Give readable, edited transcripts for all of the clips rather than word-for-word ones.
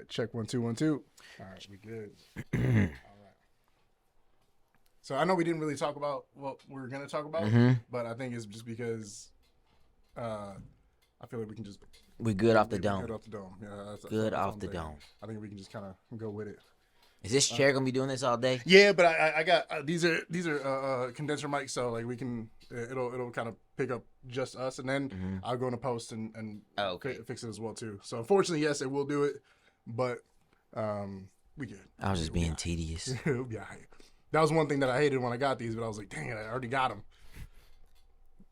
right, check 1 2 1 2. All right, we good. All right. So I know we didn't really talk about what we were gonna talk about, but I think it's just because I feel like we can just we good off the dome. Good off the dome. Yeah, good that's off the dome. I think we can just kind of go with it. Is this chair gonna be doing this all day? Yeah, but I got these are condenser mics, so like we can it'll kind of pick up just us, and then I'll go into post and fix it as well too. So unfortunately, yes, it will do it, but we good. I was just being tedious. It'll be all right. That was one thing that I hated when I got these, but I was like, dang it, I already got them.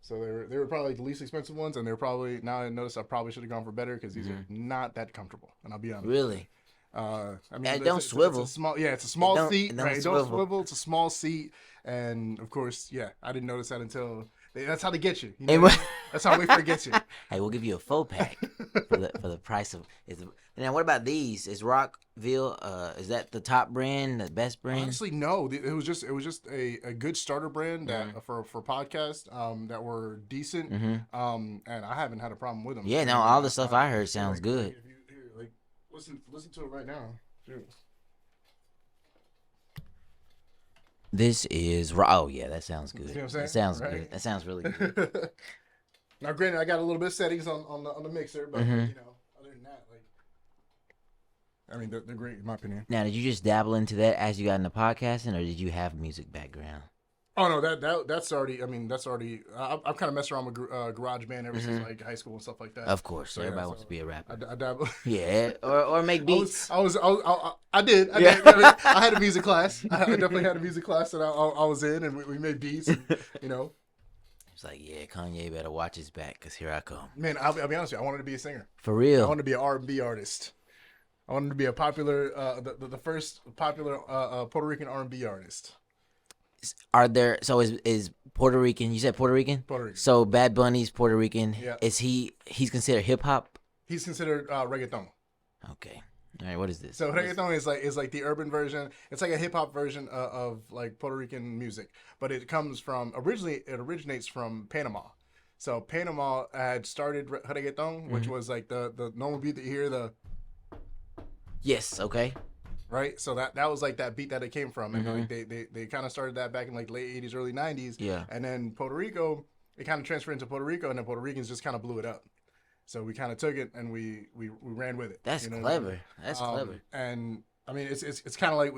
So they were probably like the least expensive ones, and they're probably, now I notice I probably should have gone for better because these are not that comfortable, and I'll be honest. Really? I mean, it don't swivel. It's a small seat, right? It don't swivel. It's a small seat, and of course, yeah, I didn't notice that until that's how they get you. That's how Wayfair gets you. Hey, we'll give you a full pack for the price of. Now, what about these? Is Rockville? Is that the top brand, the best brand? Honestly, no. It was just a good starter brand that for podcasts that were decent, and I haven't had a problem with them. Yeah, no, all the stuff I heard sounds good. Listen to it right now. Shoot. This is that sounds good. See what I'm saying? That sounds right? good. That sounds really good. Now, granted, I got a little bit of settings on the mixer, but other than that, like, I mean, they're great in my opinion. Now, did you just dabble into that as you got into podcasting, or did you have music background? Oh no, that's already. I mean, that's already. I've kind of messed around with GarageBand ever since like high school and stuff like that. Of course, so everybody wants to be a rapper. I dabble. Yeah, or make beats. I did. I had a music class. I definitely had a music class that I was in, and we made beats. And, It's like, yeah, Kanye better watch his back, because here I come. Man, I'll be honest with you. I wanted to be a singer. For real. I wanted to be an R&B artist. I wanted to be a popular, the first popular Puerto Rican R&B artist. Is Puerto Rican? You said Puerto Rican? Puerto Rican. So Bad Bunny's Puerto Rican. Yeah. He's considered hip hop? He's considered reggaeton. Okay. All right. What is this? So reggaeton is like the urban version. It's like a hip hop version of like Puerto Rican music, but it originates from Panama. So Panama had started reggaeton, which was like the normal beat that you hear Yes. Okay. Right, so that was like that beat that it came from, and like they kind of started that back in like late '80s, early '90s. Yeah. And then Puerto Rico, it kind of transferred into Puerto Rico, and then Puerto Ricans just kind of blew it up. So we kind of took it and we ran with it. That's clever. That's clever. And I mean, it's kind of like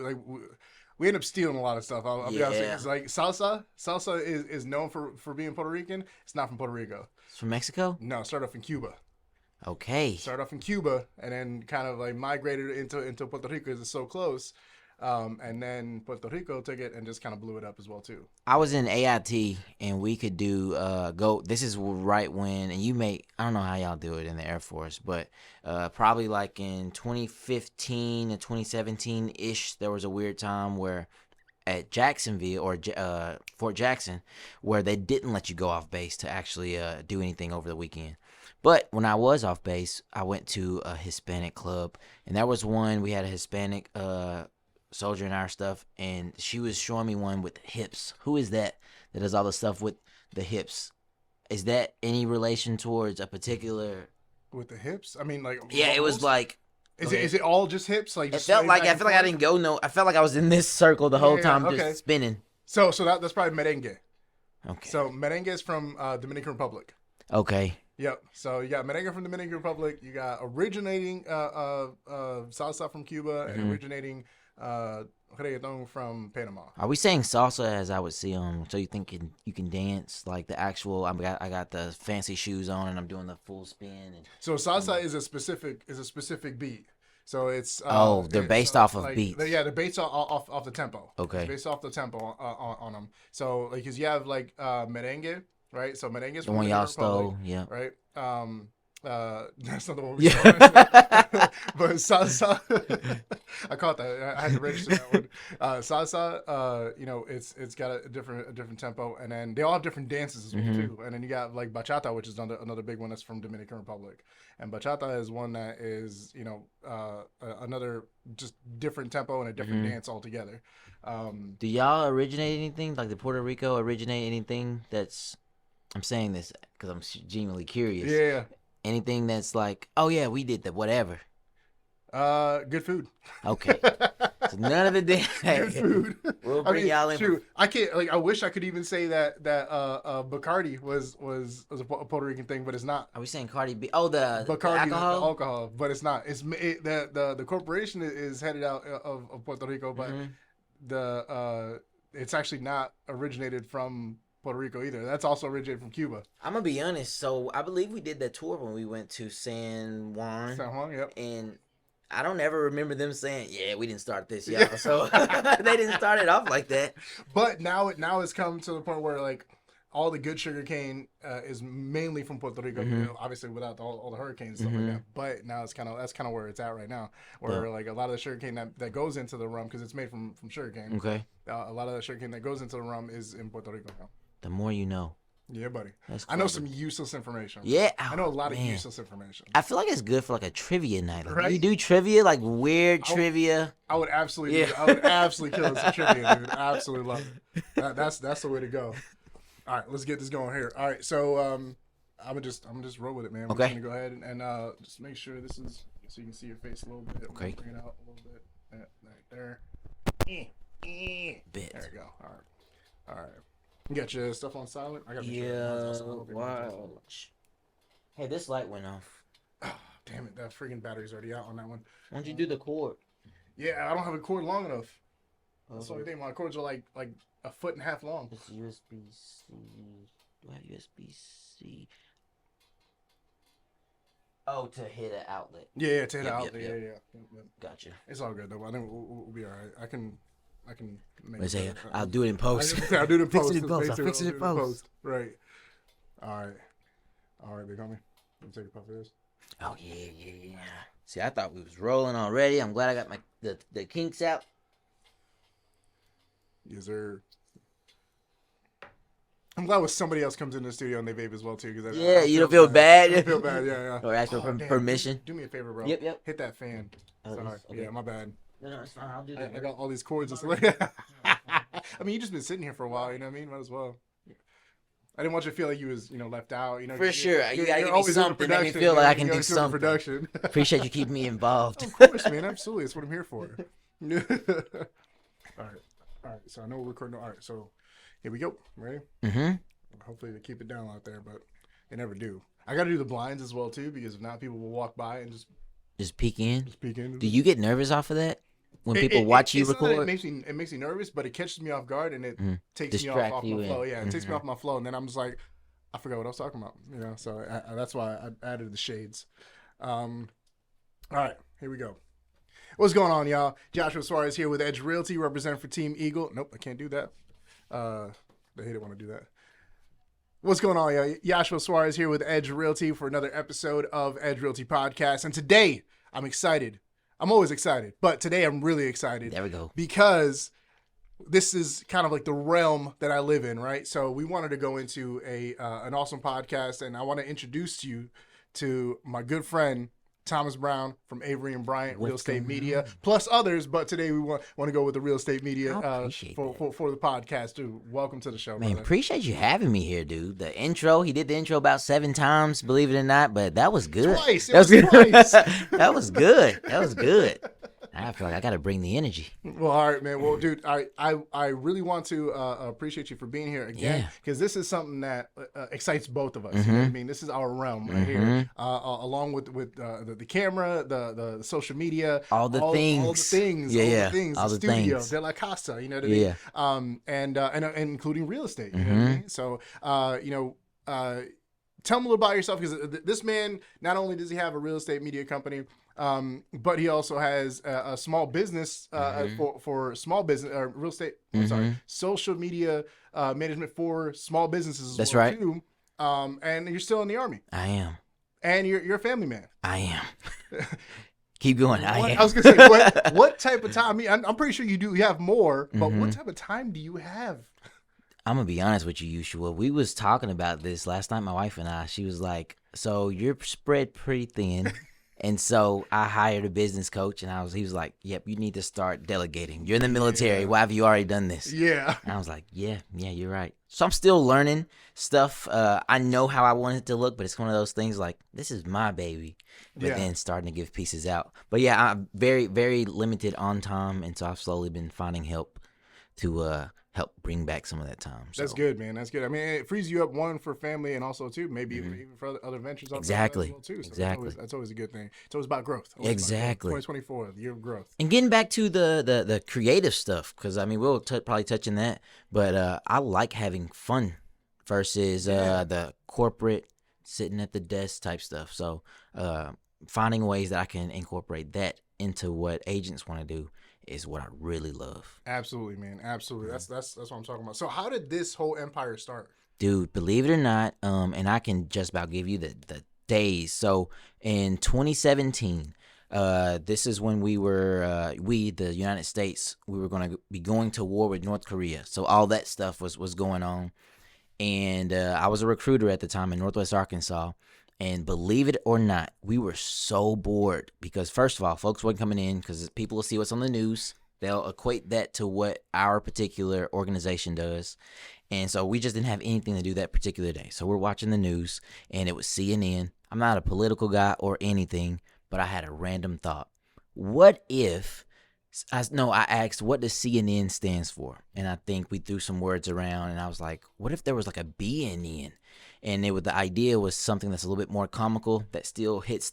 we end up stealing a lot of stuff. I'll be honest. It's like salsa. Salsa is known for being Puerto Rican. It's not from Puerto Rico. It's from Mexico? No, it started off in Cuba. Okay. Started off in Cuba and then kind of like migrated into Puerto Rico because it's so close. And then Puerto Rico took it and just kind of blew it up as well too. I was in AIT and we could do this is right when, and I don't know how y'all do it in the Air Force, but probably like in 2015 and 2017 ish, there was a weird time where at Jacksonville or Fort Jackson where they didn't let you go off base to actually do anything over the weekend. But when I was off base, I went to a Hispanic club, and there was one, we had a Hispanic soldier in our stuff, and she was showing me one with hips. Who is that does all the stuff with the hips? Is that any relation towards a particular... With the hips? I mean, like... Yeah, it was like... Is it all just hips? Like, I felt like I didn't go I felt like I was in this circle the whole time, just spinning. So that's probably merengue. Okay. So merengue is from Dominican Republic. Okay. Yep. So you got merengue from Dominican Republic. You got originating salsa from Cuba and originating reggaeton from Panama. Are we saying salsa as I would see them? So you think you can dance like the actual? I got the fancy shoes on and I'm doing the full spin. So salsa is a specific beat. So it's they're based off of beats. They're based off the tempo. Okay. It's based off the tempo on them. So like, cause you have like merengue. Right, so merengue is the one y'all stole, yeah. Right, that's not the one we stole. But salsa, I caught that. I had to register that one. Salsa, it's got a different tempo, and then they all have different dances as well too. And then you got like bachata, which is another big one that's from Dominican Republic. And bachata is one that is another just different tempo and a different dance altogether. Do y'all originate anything like the Puerto Rico originate anything that's? I'm saying this because I'm genuinely curious. Yeah. Anything that's like, oh yeah, we did that, whatever. Good food. Okay. So none of the day. Good food. We'll I bring mean, y'all in. shoot, I can't like. I wish I could even say that Bacardi was a Puerto Rican thing, but it's not. Are we saying Cardi B? Oh, the Bacardi, the alcohol. alcohol, but it's not. The corporation is headed out of Puerto Rico, but it's actually not originated from Puerto Rico either. That's also originated from Cuba. I'm gonna be honest. So I believe we did that tour when we went to San Juan. San Juan, yep. And I don't ever remember them saying, "Yeah, we didn't start this, y'all." So they didn't start it off like that. But now it's come to the point where like all the good sugar cane is mainly from Puerto Rico. You know, obviously without all the hurricanes and stuff like that. But now that's kind of where it's at right now. Where like a lot of the sugar cane that goes into the rum, because it's made from sugar cane. Okay. A lot of the sugar cane that goes into the rum is in Puerto Rico now. The more you know. Yeah, buddy. That's I know clever. some useless information. Yeah, I know a lot of man. useless information. I feel like it's good for like a trivia night. Like, Right? you do trivia, like weird trivia. I would absolutely, Yeah. I would absolutely kill some trivia, dude. I absolutely love it. That's the way to go. All right, let's get this going here. All right, so I'm gonna just roll with it, man. We're Okay. just gonna go ahead and just make sure this is so you can see your face a little bit. Okay. Bring it out a little bit. Right there. Bit. There you go. All right. You got your stuff on silent? I got Yeah. Watch. Hey, this light went off. Oh, damn it! That freaking battery's already out on that one. Why don't you do the cord? Yeah, I don't have a cord long enough. That's the only thing. My cords are like a foot and a half long. It's USB-C. Do I have USB-C? Oh, to hit an outlet. Yeah, to hit Yep, out. yep, Yeah. Gotcha. It's all good though. I think we'll be all right. I can make Let's say it. I'll do it in post. I'll do it in Fix post. it in post. I'll Basically, fix it in I'll do post. Right. All right, big homie. Let me take a puff of this. Oh yeah. See, I thought we was rolling already. I'm glad I got the kinks out. Yes, sir. I'm glad when somebody else comes in the studio and they vape as well too. Cause Yeah, you don't feel bad. I don't feel bad. Yeah. Or ask for Damn, permission. Do me a favor, bro. Yep. Hit that fan. Oh, Sorry. okay. Yeah, my bad. No, it's fine. I'll do I that. got all these cords. I mean, you just been sitting here for a while. You know what I mean? Might as well. I didn't want you to feel like you was, left out. For sure. You gotta give me always doing something. Make me production, feel like I can you're do always doing something. Production. Appreciate you keeping me involved. Of course, man. Absolutely. That's what I'm here for. All right. So I know we're recording. All right. So here we go. Ready? Mm-hmm. Hopefully they keep it down out there, but they never do. I got to do the blinds as well too, because if not, people will walk by and Just peek in. peek in. Do you get nervous off of that when people watch you it's not that record? it makes me nervous, but it catches me off guard and it takes me Distract off you my flow. in. Yeah, it takes me off my flow, and then I'm just like, I forgot what I was talking about. So that's why I added the shades. All right, here we go. What's going on, y'all? Joshua Suarez here with Edge Realty, representing for Team Eagle. Nope, I can't do that. They hate it when I do that. What's going on, y'all? Joshua Suarez here with Edge Realty for another episode of Edge Realty Podcast. And today, I'm excited. I'm always excited, but today I'm really excited. There we go. Because this is kind of like the realm that I live in, right? So we wanted to go into an awesome podcast, and I want to introduce you to my good friend, Thomas Brown from Avery and Bryant Real Estate Media, plus others. But today we want to go with the Real Estate Media for the podcast, too. Welcome to the show, Man, brother. appreciate you having me here, dude. The intro, he did the intro about 7 times, believe it or not, but that was good. Twice. That was good. Twice. That was good. That was good. I feel like I got to bring the energy. Well, all right, man. Well, dude, I really want to appreciate you for being here again, because this is something that excites both of us. You know what I mean? This is our realm right here, along with the camera, the social media, all the things, all the things, all the the studio, things. de la casa. You know what I mean? And including real estate. You know what I mean? So, tell me a little about yourself, because this man, not only does he have a real estate media company, but he also has a small business for small business real estate. I'm sorry, social media management for small businesses. That's right. Too. And you're still in the Army. I am. And you're a family man. I am. Keep going. I am. I was gonna say, what type of time? I mean, I'm pretty sure you have more, but what type of time do you have? I'm gonna be honest with you, Yeshua. We was talking about this last night, my wife and I. She was like, "So you're spread pretty thin." And so I hired a business coach, and he was like, "Yep, you need to start delegating. You're in the military. Yeah. Why have you already done this?" Yeah. And I was like, "Yeah, you're right." So I'm still learning stuff. I know how I want it to look, but it's one of those things like, this is my baby. But Yeah. then starting to give pieces out. But yeah, I'm very, very limited on time, and so I've slowly been finding help to help bring back some of that time. So. That's good, man. That's good. I mean, it frees you up, one, for family, and also too maybe even for other ventures outside of that Exactly. as well too. So Exactly. that's always a good thing. It's always about growth. Always Exactly. About growth. 2024, the year of growth. And getting back to the creative stuff, because I mean we'll probably touch on that, but I like having fun versus the corporate sitting at the desk type stuff. So finding ways that I can incorporate that into what agents want to do is what I really love. Absolutely, man. Absolutely. That's what I'm talking about. So how did this whole empire start? Dude, believe it or not, and I can just about give you the days. So in 2017, this is when we, the United States, we were going to be going to war with North Korea. So all that stuff was going on. And I was a recruiter at the time in Northwest Arkansas. And believe it or not, we were so bored because, first of all, folks weren't coming in because people will see what's on the news. They'll equate that to what our particular organization does. And so we just didn't have anything to do that particular day. So we're watching the news, and it was CNN. I'm not a political guy or anything, but I had a random thought. What if, I asked, what does CNN stands for? And I think we threw some words around, and I was like, what if there was like a B in N? And the idea was something that's a little bit more comical that still hits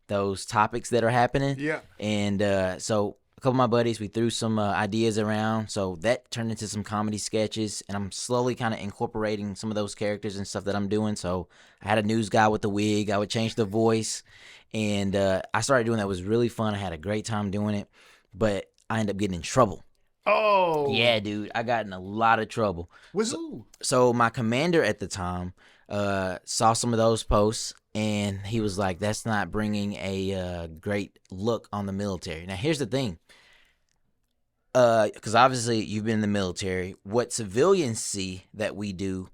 those topics that are happening. Yeah. And so a couple of my buddies, we threw some ideas around. So that turned into some comedy sketches, and I'm slowly kind of incorporating some of those characters and stuff that I'm doing. So I had a news guy with the wig. I would change the voice, and I started doing that. It was really fun. I had a great time doing it, but I ended up getting in trouble. Oh. Yeah, dude. I got in a lot of trouble. With who? So my commander at the time saw some of those posts, and he was like, that's not bringing a great look on the military. Now, here's the thing. Because obviously you've been in the military. What civilians see that we do,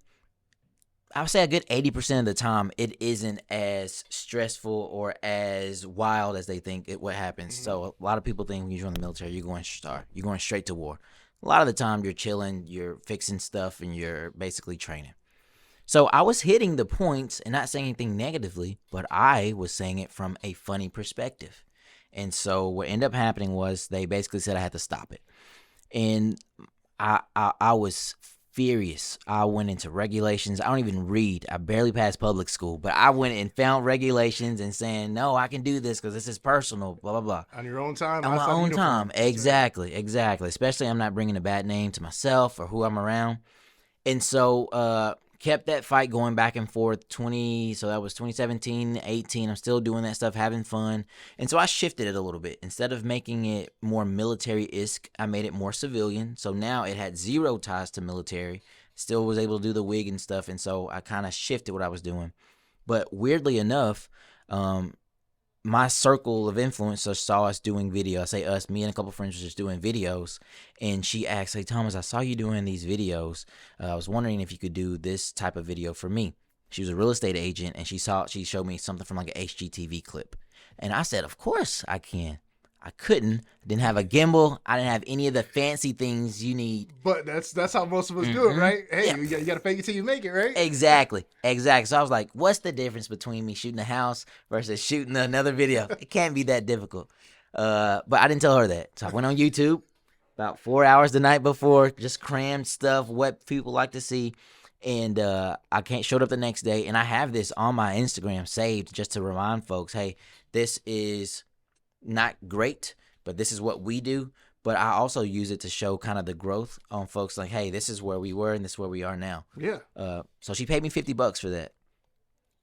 I would say a good 80% of the time, it isn't as stressful or as wild as they think what happens. Mm-hmm. So a lot of people think when you join the military, you're going straight to war. A lot of the time, you're chilling, you're fixing stuff, and you're basically training. So I was hitting the points and not saying anything negatively, but I was saying it from a funny perspective. And so what ended up happening was they basically said I had to stop it. And I was furious. I went into regulations. I don't even read. I barely passed public school, but I went and found regulations and saying, no, I can do this because this is personal, blah, blah, blah. On your own time? On my own time. Exactly. Especially I'm not bringing a bad name to myself or who I'm around. And so kept that fight going back and forth. So that was 2017, 18. I'm still doing that stuff, having fun. And so I shifted it a little bit. Instead of making it more military-esque, I made it more civilian. So now it had zero ties to military. Still was able to do the wig and stuff. And so I kind of shifted what I was doing. But weirdly enough, my circle of influencers saw us doing video. I say us, me and a couple friends were just doing videos. And she asked, hey, Thomas, I saw you doing these videos. I was wondering if you could do this type of video for me. She was a real estate agent, and she showed me something from like an HGTV clip. And I said, of course I can. I couldn't. Didn't have a gimbal. I didn't have any of the fancy things you need. But that's how most of us do it, right? Hey, yeah. you got to fake it till you make it, right? Exactly. So I was like, what's the difference between me shooting a house versus shooting another video? It can't be that difficult. But I didn't tell her that. So I went on YouTube about 4 hours the night before, just crammed stuff, what people like to see. And I showed up the next day, and I have this on my Instagram saved just to remind folks, hey, this is not great, but this is what we do. But I also use it to show kind of the growth on folks, like, hey, this is where we were and this is where we are now. Yeah. So she paid me $50 for that.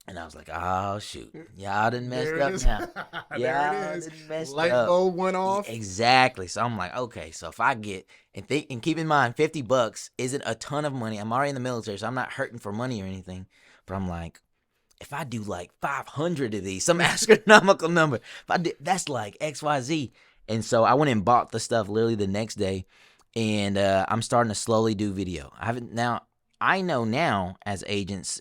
And I was like, oh, shoot. Y'all done messed up now. There it is. Light bulb went off. Exactly. So I'm like, okay, so if I get, and keep in mind, $50 isn't a ton of money. I'm already in the military, so I'm not hurting for money or anything. But I'm like, if I do like 500 of these, some astronomical number, that's like XYZ. And so I went and bought the stuff literally the next day, and I'm starting to slowly do video. I know now as agents,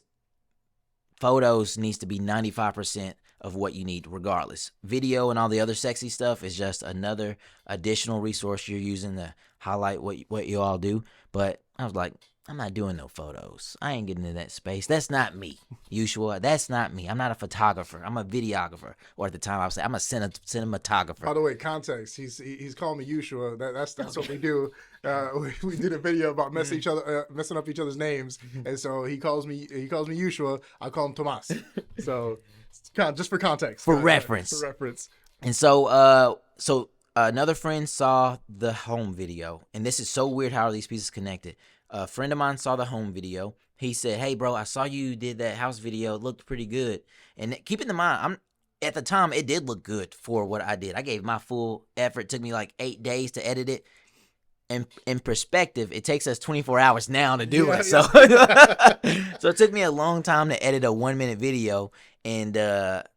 photos needs to be 95% of what you need regardless. Video and all the other sexy stuff is just another additional resource you're using to highlight what you all do. But I was like, I'm not doing no photos. I ain't getting in that space. That's not me. Usual. That's not me. I'm not a photographer. I'm a videographer. Or at the time I was saying I'm a cinematographer. By the way, context. He's calling me Ushua. That's what we do. We did a video about messing up each other's names, and so he calls me Ushua. I call him Tomas. So just for context, for reference. For reference. And so another friend saw the home video, and this is so weird how are these pieces connected. A friend of mine saw the home video. He said, "Hey, bro, I saw you did that house video. It looked pretty good." And keep in mind, at the time, it did look good for what I did. I gave my full effort. It took me like 8 days to edit it. And in perspective, it takes us 24 hours now to do it. So, so it took me a long time to edit a 1-minute video. And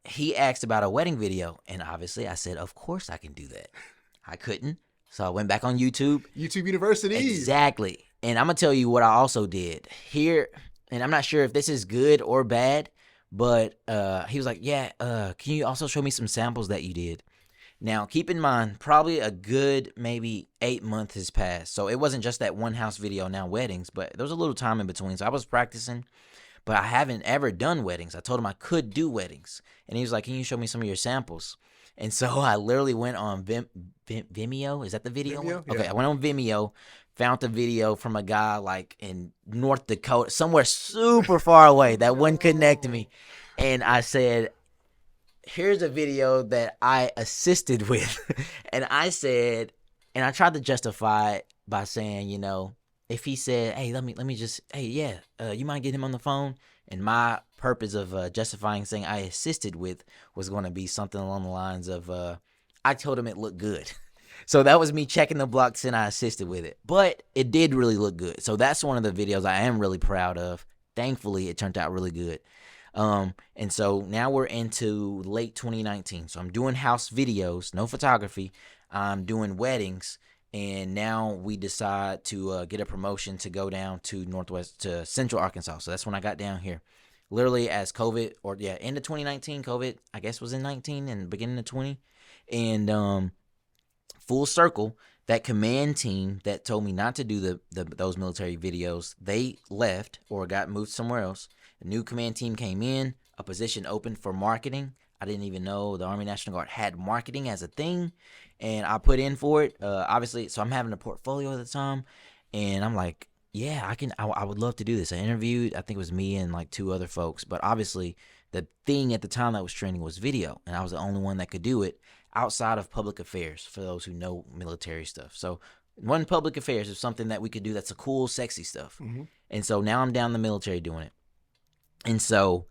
he asked about a wedding video. And obviously, I said, of course I can do that. I couldn't. So I went back on YouTube. YouTube University. Exactly. And I'm going to tell you what I also did here. And I'm not sure if this is good or bad. But he was like, yeah, can you also show me some samples that you did? Now, keep in mind, probably a good maybe 8 months has passed. So it wasn't just that one house video, now weddings, but there was a little time in between. So I was practicing, but I haven't ever done weddings. I told him I could do weddings. And he was like, can you show me some of your samples? And so I literally went on Vimeo. Is that the video? Vimeo? Okay, Yeah. I went on Vimeo, found the video from a guy like in North Dakota, somewhere super far away that wouldn't connect me. And I said, here's a video that I assisted with. And I said, and I tried to justify it by saying, you know, if he said, hey, let me just, hey, yeah, you mind getting him on the phone? And my purpose of justifying saying I assisted with was going to be something along the lines of, I told him it looked good. So that was me checking the blocks and I assisted with it. But it did really look good. So that's one of the videos I am really proud of. Thankfully, it turned out really good. And so now we're into late 2019. So I'm doing house videos, no photography. I'm doing weddings. And now we decide to get a promotion to go down to Central Arkansas. So that's when I got down here. Literally as COVID, end of 2019, COVID, I guess was in 19 and beginning of 20. And full circle, that command team that told me not to do those military videos, they left or got moved somewhere else. A new command team came in, a position opened for marketing. I didn't even know the Army National Guard had marketing as a thing, and I put in for it. Obviously, so I'm having a portfolio at the time, and I'm like, yeah, I would love to do this. I interviewed, I think it was me and like 2 other folks, but obviously the thing at the time that was trending was video, and I was the only one that could do it outside of public affairs for those who know military stuff. So one public affairs is something that we could do that's a cool, sexy stuff. Mm-hmm. And so now I'm down in the military doing it. And so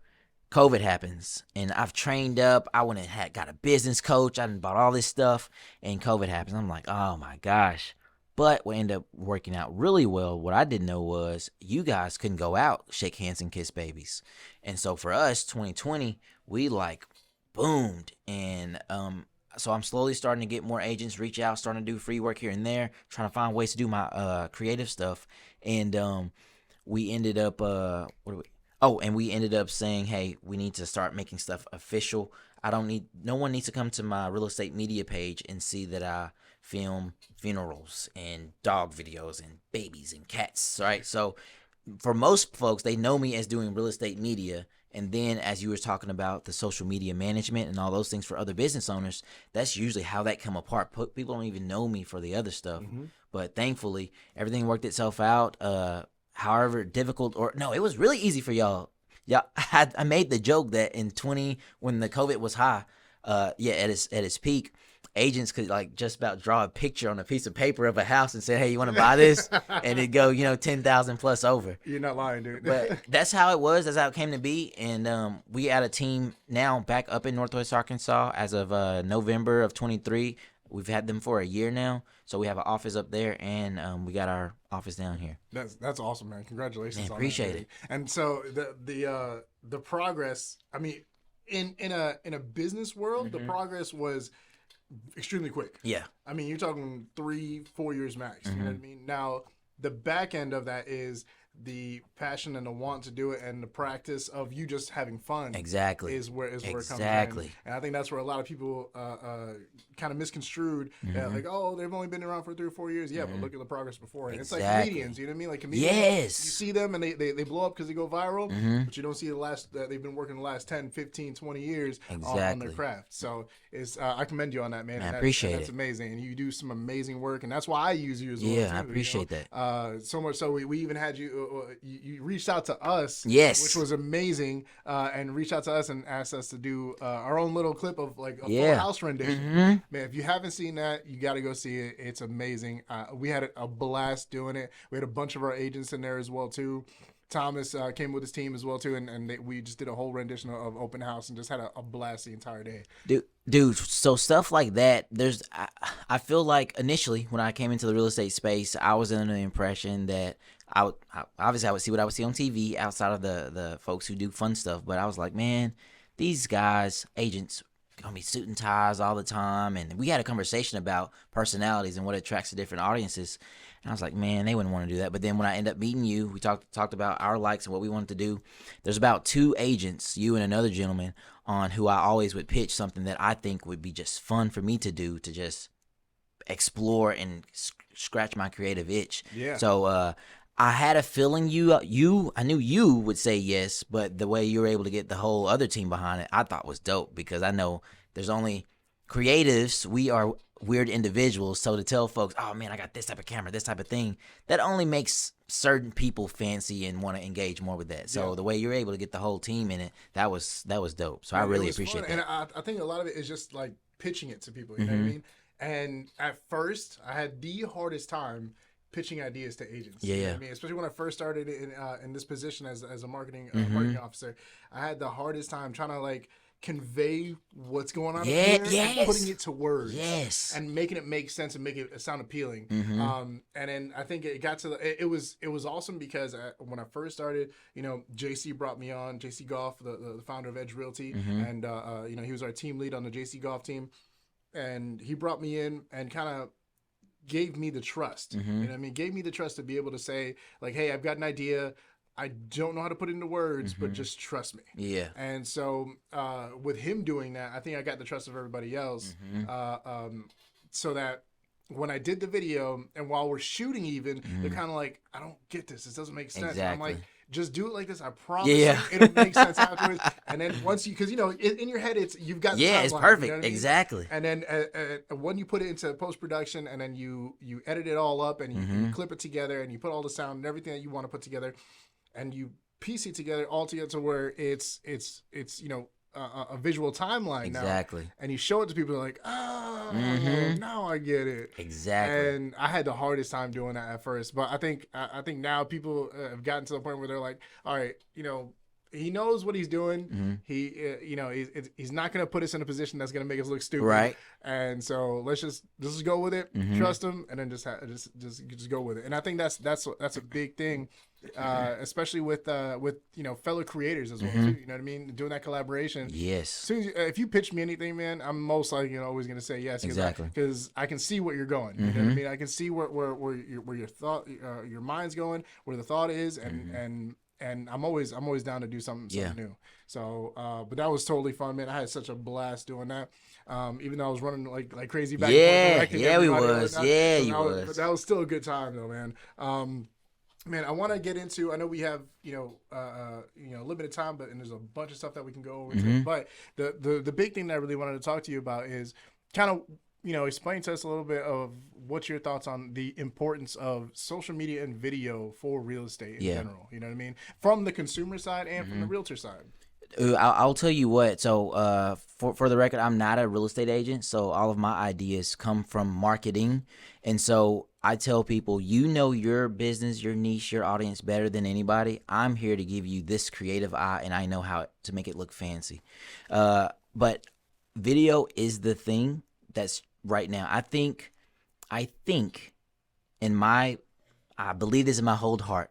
COVID happens, and I've trained up. I went and got a business coach. I done bought all this stuff, and COVID happens. I'm like, oh my gosh. But what ended up working out really well, what I didn't know was you guys couldn't go out, shake hands, and kiss babies. And so for us, 2020, we like boomed. And so I'm slowly starting to get more agents reach out, starting to do free work here and there, trying to find ways to do my creative stuff. And we ended up, we ended up saying, hey, we need to start making stuff official. No one needs to come to my real estate media page and see that I film funerals and dog videos and babies and cats, right? So for most folks, they know me as doing real estate media. And then as you were talking about the social media management and all those things for other business owners, that's usually how that come apart. People don't even know me for the other stuff. Mm-hmm. But thankfully, everything worked itself out. However difficult it was really easy for y'all. Yeah, I made the joke that in 20 when the COVID was high, at its peak, agents could like just about draw a picture on a piece of paper of a house and say, hey, you want to buy this? And it'd go, 10,000 plus over. You're not lying, dude. But that's how it was. That's how it came to be. And we got a team now back up in Northwest Arkansas as of November of 23. We've had them for a year now. So we have an office up there, and we got our office down here. That's awesome, man. Congratulations on that. Appreciate it. And so the progress, I mean, in a business world, mm-hmm. the progress was extremely quick. Yeah. I mean, you're talking 3-4 years max. Mm-hmm. You know what I mean? Now, the back end of that is the passion and the want to do it and the practice of you just having fun Exactly. is where it comes in. Exactly. And I think that's where a lot of people kind of misconstrued like, oh, they've only been around for 3 or 4 years. Yeah, but look at the progress before. And it's like comedians, you know what I mean? Like comedians, Yes. you see them and they blow up because they go viral, but you don't see the last they've been working the last 10, 15, 20 years on their craft. So it's I commend you on that, man. I appreciate it. That's amazing. And you do some amazing work, and that's why I use you as well. Yeah, too, I appreciate that. So much so we even had you reached out to us, yes, which was amazing, and reached out to us and asked us to do our own little clip of like a full house rendition. Man, if you haven't seen that, you got to go see it. It's amazing. We had a blast doing it. We had a bunch of our agents in there as well too. Thomas came with his team as well too, and we just did a whole rendition of Open House and just had a blast the entire day. Dude, so stuff like that. I feel like initially when I came into the real estate space, I was under the impression that I would see what I would see on TV outside of the folks who do fun stuff. But I was like, man, these guys, agents, gonna be suit and ties all the time, and we had a conversation about personalities and what attracts to different audiences. And I was like, man, they wouldn't want to do that. But then when I end up meeting you, we talked about our likes and what we wanted to do. There's about 2 agents, you and another gentleman, on who I always would pitch something that I think would be just fun for me to do, to just explore and scratch my creative itch. Yeah. So I had a feeling I knew you would say yes, but the way you were able to get the whole other team behind it, I thought was dope, because I know there's only creatives. We are weird individuals. So to tell folks, oh man, I got this type of camera, this type of thing, that only makes certain people fancy and want to engage more with that. So the way you're able to get the whole team in it, that was dope. So I really appreciate that. And I think a lot of it is just like pitching it to people. You know what I mean? And at first, I had the hardest time pitching ideas to agents. Yeah, you know what I mean, especially when I first started in this position as a marketing officer, I had the hardest time trying to like convey what's going on here and putting it to words and making it make sense and make it sound appealing. And then I think it got to it was awesome because when I first started, you know, JC brought me on, JC Goff, the founder of Edge Realty, and you know, he was our team lead on the JC Goff team, and he brought me in and kind of gave me the trust. You know what I mean? Gave me the trust to be able to say like, hey, I've got an idea. I don't know how to put it into words, but just trust me. Yeah. And so with him doing that, I think I got the trust of everybody else, so that when I did the video and while we're shooting even, they're kind of like, I don't get this. This doesn't make sense. Exactly. I'm like, just do it like this. I promise it'll make sense afterwards. And then once you, because you know, in your head, you've got the it's perfect. You know what I mean? Exactly. And then when you put it into post-production and then you edit it all up and you clip it together and you put all the sound and everything that you want to put together, and you piece it together all together to where it's you know, a visual timeline now, and you show it to people, like, oh, now I get it. Exactly. And I had the hardest time doing that at first, but I think now people have gotten to the point where they're like, all right, you know, he knows what he's doing. He, you know, he's not going to put us in a position that's going to make us look stupid. Right. And so let's just go with it, trust him, and then just go with it. And I think that's a big thing, especially with you know, fellow creators as well too. You know what I mean? Doing that collaboration. Yes. As soon as if you pitch me anything, man, I'm most likely always going to say yes. Exactly. Because I can see where you're going. You know what I mean? I can see where your thought, your mind's going, where the thought is, and I'm always down to do something new. So, but that was totally fun, man. I had such a blast doing that. Even though I was running like crazy back and forth. Yeah, we was. Yeah, you was. But that was still a good time though, man. Man, I want to get into. I know we have limited time, and there's a bunch of stuff that we can go over. But the big thing that I really wanted to talk to you about is kind of, you know, explain to us a little bit of what's your thoughts on the importance of social media and video for real estate in general. You know what I mean? From the consumer side and from the realtor side. I'll tell you what. So for the record, I'm not a real estate agent. So all of my ideas come from marketing. And so I tell people, you know your business, your niche, your audience better than anybody. I'm here to give you this creative eye, and I know how to make it look fancy. But video is the thing that's right now. I think I believe this in my whole heart,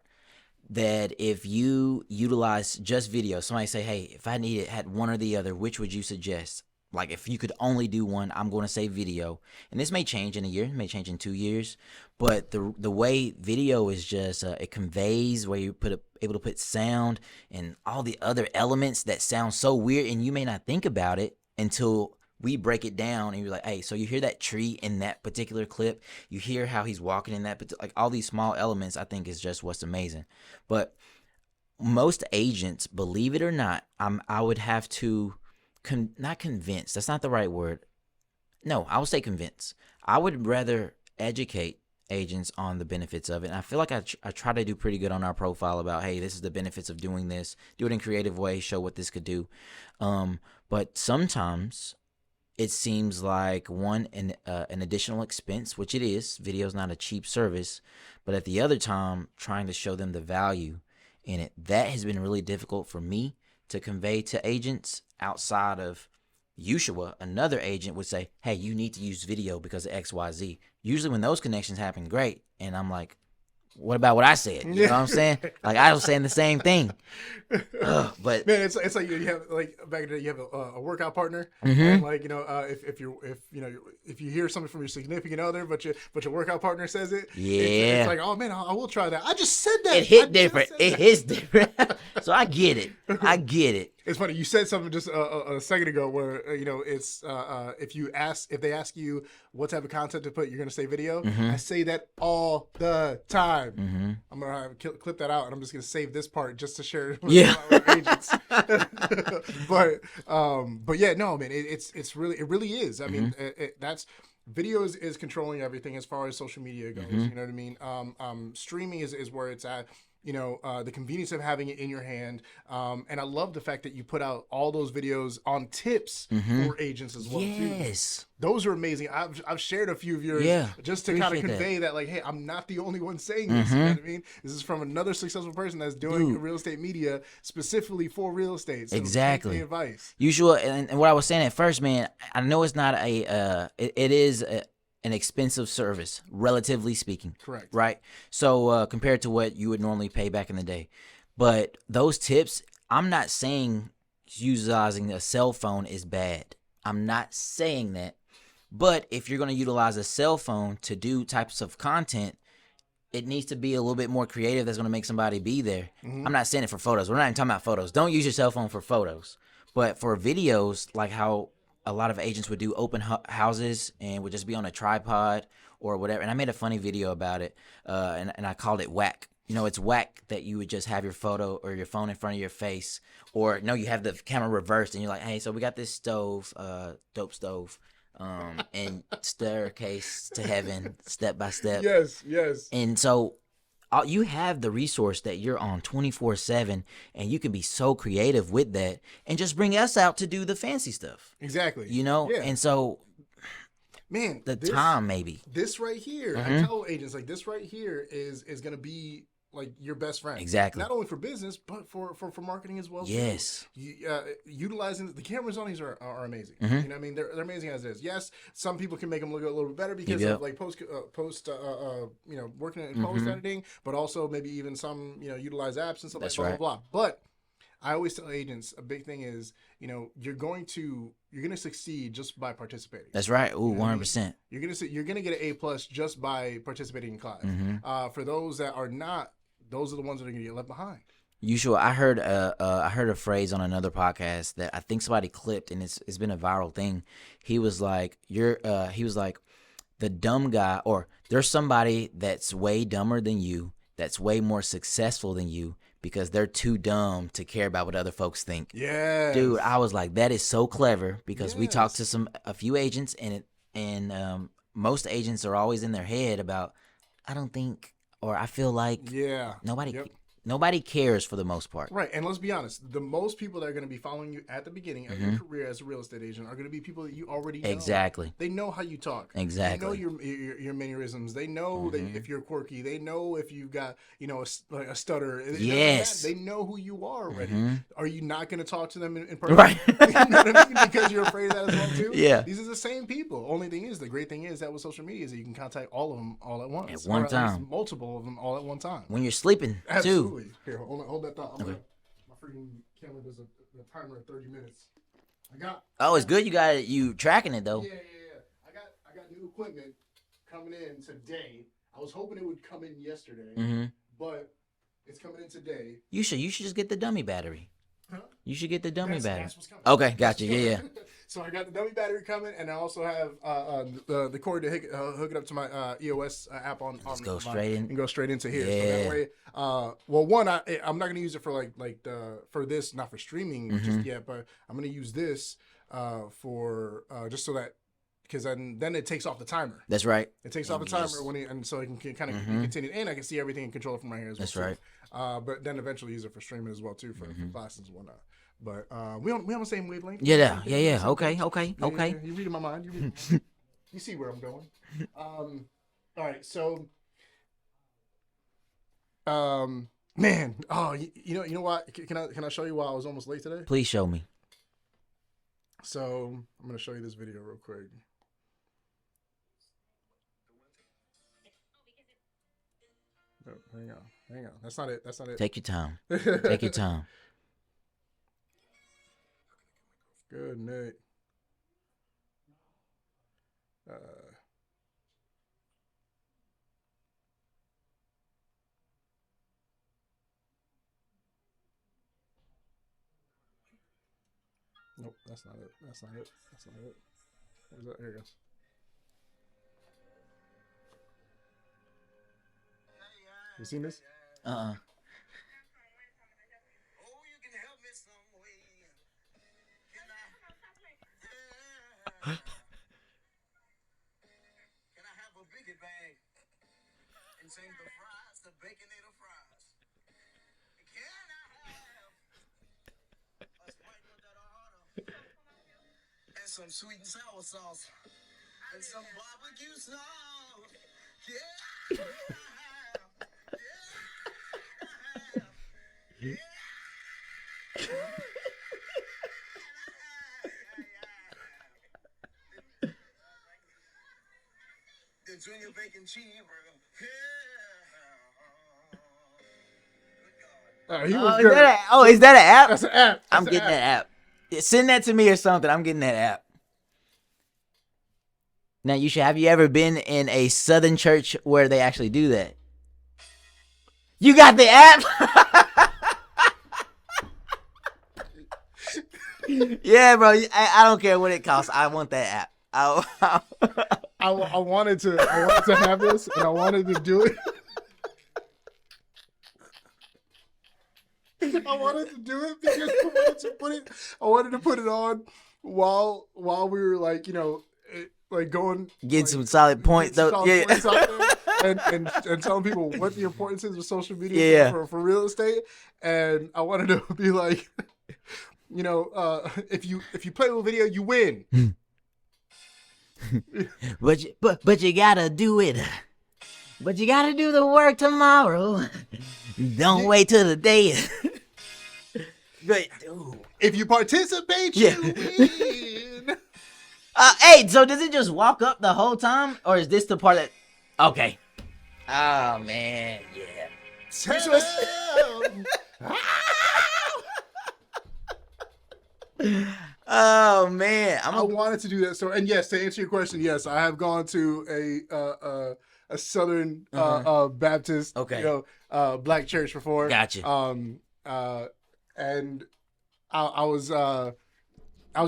that if you utilize just video, somebody say, hey, if I had one or the other, which would you suggest? like if you could only do one, I'm going to say video. And this may change in a year, it may change in 2 years, but the way video is just it conveys, where you able to put sound and all the other elements that sound so weird, and you may not think about it until we break it down, and you're like, hey, so you hear that tree in that particular clip, you hear how he's walking in that, like all these small elements, I think is just what's amazing. But most agents, believe it or not, I would have to not convince. That's not the right word. No, I would say convince. I would rather educate agents on the benefits of it. And I feel like I try to do pretty good on our profile about, hey, this is the benefits of doing this. Do it in creative way. Show what this could do. But sometimes it seems like an additional expense, which it is. Video is not a cheap service. But at the other time, trying to show them the value in it. That has been really difficult for me to convey to agents outside of usual. Another agent would say, hey, you need to use video because of XYZ. Usually when those connections happen, great. And I'm like, what about what I said? You know what I'm saying? Like, I was saying the same thing. But man, it's like you have, like, back in the day, you have a workout partner, and like, you know, if you hear something from your significant other, but your workout partner says it, it's like, oh man, I will try that. I just said that. It hit different. It hits different. So I get it. It's funny. You said something just a second ago where it's if they ask you what type of content to put, you're gonna say video. I say that all the time. I'm gonna clip that out, and I'm just gonna save this part just to share with our agents. but yeah, no, man, it really is. I mean, that's. Video is controlling everything as far as social media goes. You know what I mean? Streaming is where it's at. The convenience of having it in your hand. And I love the fact that you put out all those videos on tips for agents as well. Yes. Too. Those are amazing. I've shared a few of yours just to kind of convey that, like, hey, I'm not the only one saying this. You know what I mean? This is from another successful person that's doing real estate media specifically for real estate. So exactly. Advice. Usual, and what I was saying at first, man, I know it's not it is an expensive service, relatively speaking. Correct. Right? So compared to what you would normally pay back in the day. But those tips, I'm not saying utilizing a cell phone is bad. I'm not saying that. But if you're going to utilize a cell phone to do types of content, it needs to be a little bit more creative that's going to make somebody be there. I'm not saying it for photos. We're not even talking about photos. Don't use your cell phone for photos. But for videos, like how a lot of agents would do open houses and would just be on a tripod or whatever. And I made a funny video about it, and I called it whack. It's whack that you would just have your photo or your phone in front of your face, or no, you have the camera reversed and you're like, hey, so we got this stove, dope stove, and staircase to heaven, step by step. Yes. And so you have the resource that you're on 24/7, and you can be so creative with that and just bring us out to do the fancy stuff. Exactly. Yeah. And so, man, time maybe. This right here, I tell agents, like, this right here is going to be like your best friend. Exactly. Not only for business, but for marketing as well. Yes. Utilizing the cameras on these are amazing. You know what I mean? They're amazing as is. Yes, some people can make them look a little bit better because of like post working in post editing, but also maybe even some utilize apps and stuff. That's like right. blah blah blah. But I always tell agents a big thing is you're going to succeed just by participating. That's right. Ooh, 100%. You're gonna get an A+ just by participating in class. For those that are not, those are the ones that are gonna get left behind. I heard a phrase on another podcast that I think somebody clipped, and it's been a viral thing. He was like, the dumb guy, or there's somebody that's way dumber than you, that's way more successful than you, because they're too dumb to care about what other folks think. Yeah, dude, I was like, that is so clever, because we talked to a few agents, and most agents are always in their head about, I don't think, or I feel like nobody cares for the most part. Right, and let's be honest, the most people that are going to be following you at the beginning of your career as a real estate agent are going to be people that you already know. Exactly. They know how you talk. Exactly. They know your mannerisms. They know that if you're quirky. They know if you've got a stutter. Yes. They know who you are already. Are you not going to talk to them in person? Right. You know what I mean? Because you're afraid of that as well too. Yeah. These are the same people. Only thing is, the great thing is that with social media is that you can contact all of them all at once. At one time. At least multiple of them all at one time. When you're sleeping, Absolutely. too. Here, hold that thought. My freaking camera does a timer at 30 minutes. I got. Oh, it's good. You tracking it though. Yeah. I got new equipment coming in today. I was hoping it would come in yesterday, Mm-hmm. but it's coming in today. You should just get the dummy battery. Huh? You should get the dummy battery. That's what's coming. Okay, gotcha. Yeah. So I got the dummy battery coming, and I also have the cord to hook it up to my EOS app on. Just go straight in. And go straight into here. Yeah. So that way, well, one, I'm not gonna use it for for this, not for streaming just yet, but I'm gonna use this for just so that. Because then it takes off the timer. That's right. It takes off the timer and so it can kind of continue, and I can see everything and control it from right here as well. That's right. But then eventually use it for streaming as well too for classes and whatnot. But we on the same wavelength. Yeah. Okay. Yeah, you reading my mind. You see where I'm going. All right. So, man. Oh, you know what? Can I show you why I was almost late today? Please show me. So I'm gonna show you this video real quick. Oh, hang on. That's not it. Take your time. Take your time. Good night. Nope, that's not it. Where's that? Here it goes. You seen this? Uh-uh. Can I have a biggie bag and change the fries to baconator fries? Can I have a Sprite with that order and some sweet and sour sauce and some barbecue sauce? Yeah. The junior bacon cheeseburger. He was good. Is that an app? That's an app. I'm getting that app. Send that to me or something. I'm getting that app. Now, have you ever been in a Southern church where they actually do that? You got the app? Yeah, bro. I don't care what it costs. I want that app. I wanted to have this, and I wanted to do it. I wanted to do it because I wanted to put it on while we were going getting some solid points though. Points out there and telling people what the importance is of social media for real estate. And I wanted to be like, if you play with video, you win. but you gotta do it. But you gotta do the work tomorrow. Don't wait till the day. But if you participate, you win. Hey, so does it just walk up the whole time, or is this the part that? Okay. Oh man, yeah. Oh man, I wanted to do that. So, and yes, to answer your question, yes, I have gone to a Southern Baptist, black church before. Gotcha. And I was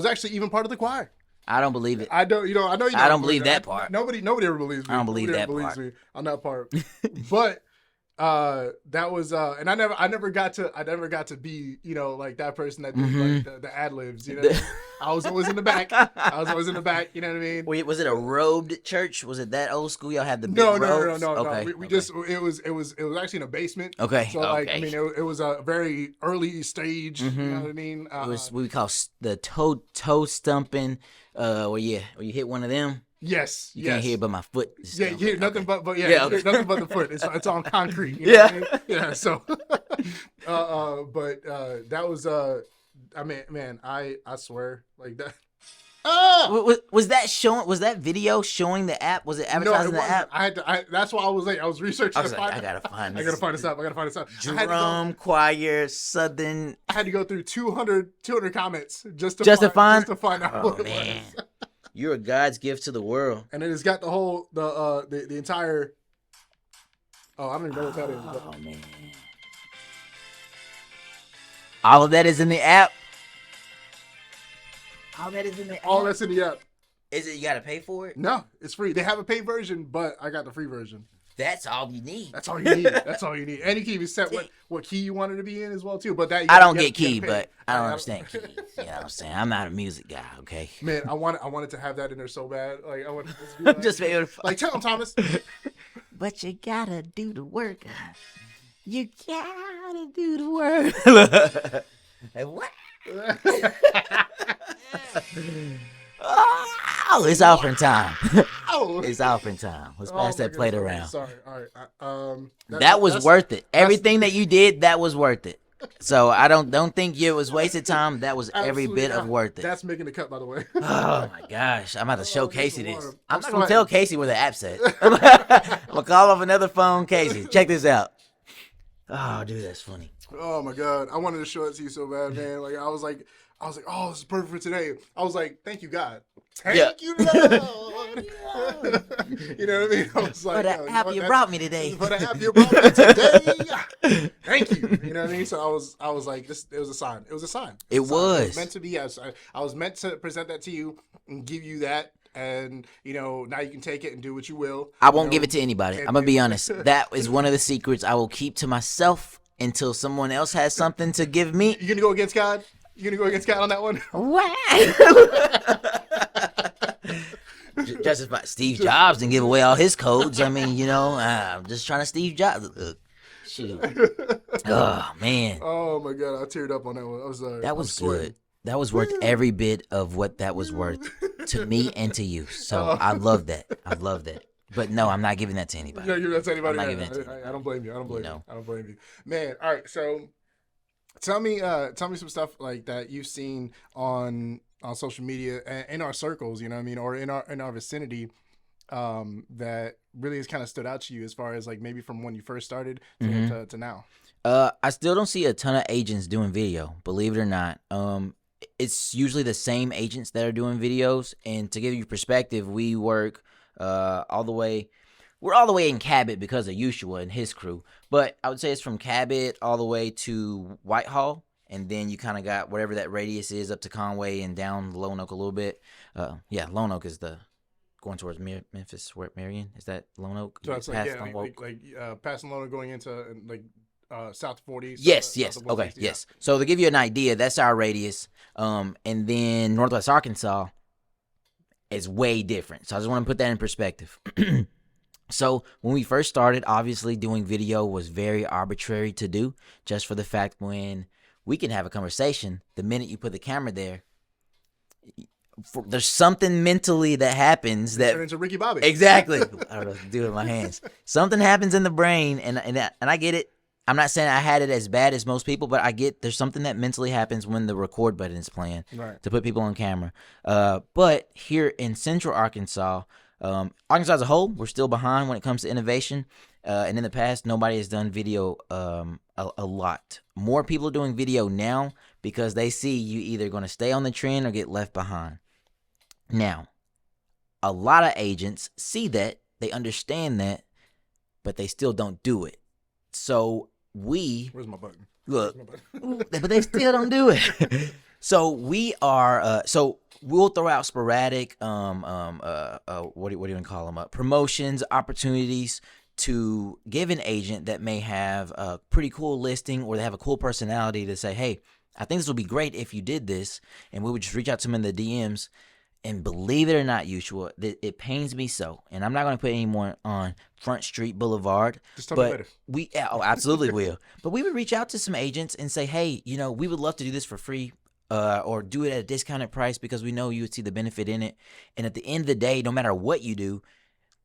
actually even part of the choir. I don't believe it. I don't, I know you. I don't believe that part. Nobody ever believes me. I don't believe that part. Me on that part. But that was and I never got to be like that person that did like the ad libs. I was always in the back. You know what I mean? Wait, was it a robed church? Was it that old school? Y'all had the big no. robes? Okay. We just it was actually in a basement. Okay. So I mean it was a very early stage. You know what I mean? It was what we call the toe stumping. Where you hit one of them. Yes. You can't hear it, but my foot. You hear nothing but you hear nothing but the foot. It's on concrete. You know what I mean? Yeah. So, but that was I mean, man, I swear like that. Was that showing? Was that video showing the app? Was it No, advertising it the wasn't. app? I had to. That's why I was late. I was researching. I was to like, find I gotta find I this. gotta find this out. I gotta find this out. I had to go. Drum choir Southern. I had to go through 200 comments just to find out Oh what it man, was. you're a God's gift to the world. And then it's got the whole the entire. Oh, I don't even know what that is. Oh man, all of that is in the app. All that is in the app. All that's in the app. Is it? You gotta pay for it? No, it's free. They have a paid version, but I got the free version. That's all you need. That's all you need. That's all you need. And you can even set what key you want it to be in as well too. But that I don't get key, but I don't understand keys. You know what I'm saying? I'm not a music guy, okay? Man, I wanted to have that in there so bad. Like I wanted to be like, Just be able to like tell him, Thomas. But you gotta do the work. You gotta do the work. Like, what? Oh, it's offering time. Oh, It's offering time. Let's pass that plate around. Sorry. All right. That was worth it. Everything that you did, that was worth it. So I don't think it was wasted time. That was every bit of worth it. That's making the cut, by the way. Oh my gosh, I'm about to show Casey this. water. I'm I'm not gonna sweating. tell Casey where the app's at. I'm gonna call off another phone. Casey, check this out. Oh, dude, that's funny. Oh my god, I wanted to show it to you so bad, man. Like I was like, oh, this is perfect for today. I was like, thank you, God. Thank you, Lord. You know what I mean? I was like, For the app you brought me today. For the app you brought me today. Thank you. You know what I mean? So I was like, this. It was a sign. It was a sign. It a sign. It was was meant to be. I was meant to present that to you and give you that. And now you can take it and do what you will. I won't give it to anybody. I'm gonna be honest. That is one of the secrets I will keep to myself until someone else has something to give me. You gonna go against God? You gonna go against God on that one? Just as Steve Jobs didn't give away all his codes. I mean, I'm just trying to Steve Jobs. Shoot. Oh man. Oh my god, I teared up on that one. I was That was good. That was worth every bit of what that was worth to me and to you. So I love that. I love that. But no, I'm not giving that to anybody. Yeah, you're not to anybody. I'm not Yeah, giving it to I don't blame you. I don't blame You you. know. I don't blame you. Man, all right. So tell me some stuff like that you've seen on social media and in our circles, you know what I mean, or in our vicinity, that really has kind of stood out to you as far as like maybe from when you first started to now. I still don't see a ton of agents doing video, believe it or not. It's usually the same agents that are doing videos. And to give you perspective, we work all the way. We're all the way in Cabot because of Ushua and his crew. But I would say it's from Cabot all the way to Whitehall. And then you kind of got whatever that radius is up to Conway and down Lone Oak a little bit. Lone Oak is the going towards Memphis, where Marion. Is that Lone Oak? So it's like Past Lone Oak? past Lona going into like South 40. Yes. South of Okay. 160, yeah. Yes. So to give you an idea, that's our radius. And then Northwest Arkansas is way different. So I just want to put that in perspective. So when we first started, obviously doing video was very arbitrary to do, just for the fact when we can have a conversation, the minute you put the camera there, there's something mentally that happens that Turn into Ricky Bobby. exactly. I don't know what to do with my hands. Something happens in the brain, and I get it. I'm not saying I had it as bad as most people, but I get there's something that mentally happens when the record button is playing to put people on camera. But here in Central Arkansas, Arkansas as a whole, we're still behind when it comes to innovation. And in the past, nobody has done video a lot. More people are doing video now because they see you either going to stay on the trend or get left behind. Now, a lot of agents see that, they understand that, but they still don't do it. So Where's my button? look, Where's my button? but they still don't do it. So we are, so we'll throw out sporadic, what do you even call them? Promotions, opportunities to give an agent that may have a pretty cool listing or they have a cool personality to say, hey, I think this would be great if you did this. And we would just reach out to them in the DMs. And believe it or not, Ushua, it pains me so. And I'm not going to put any more on Front Street Boulevard. Just tell me but later. absolutely will. But we would reach out to some agents and say, hey, we would love to do this for free or do it at a discounted price because we know you would see the benefit in it. And at the end of the day, no matter what you do,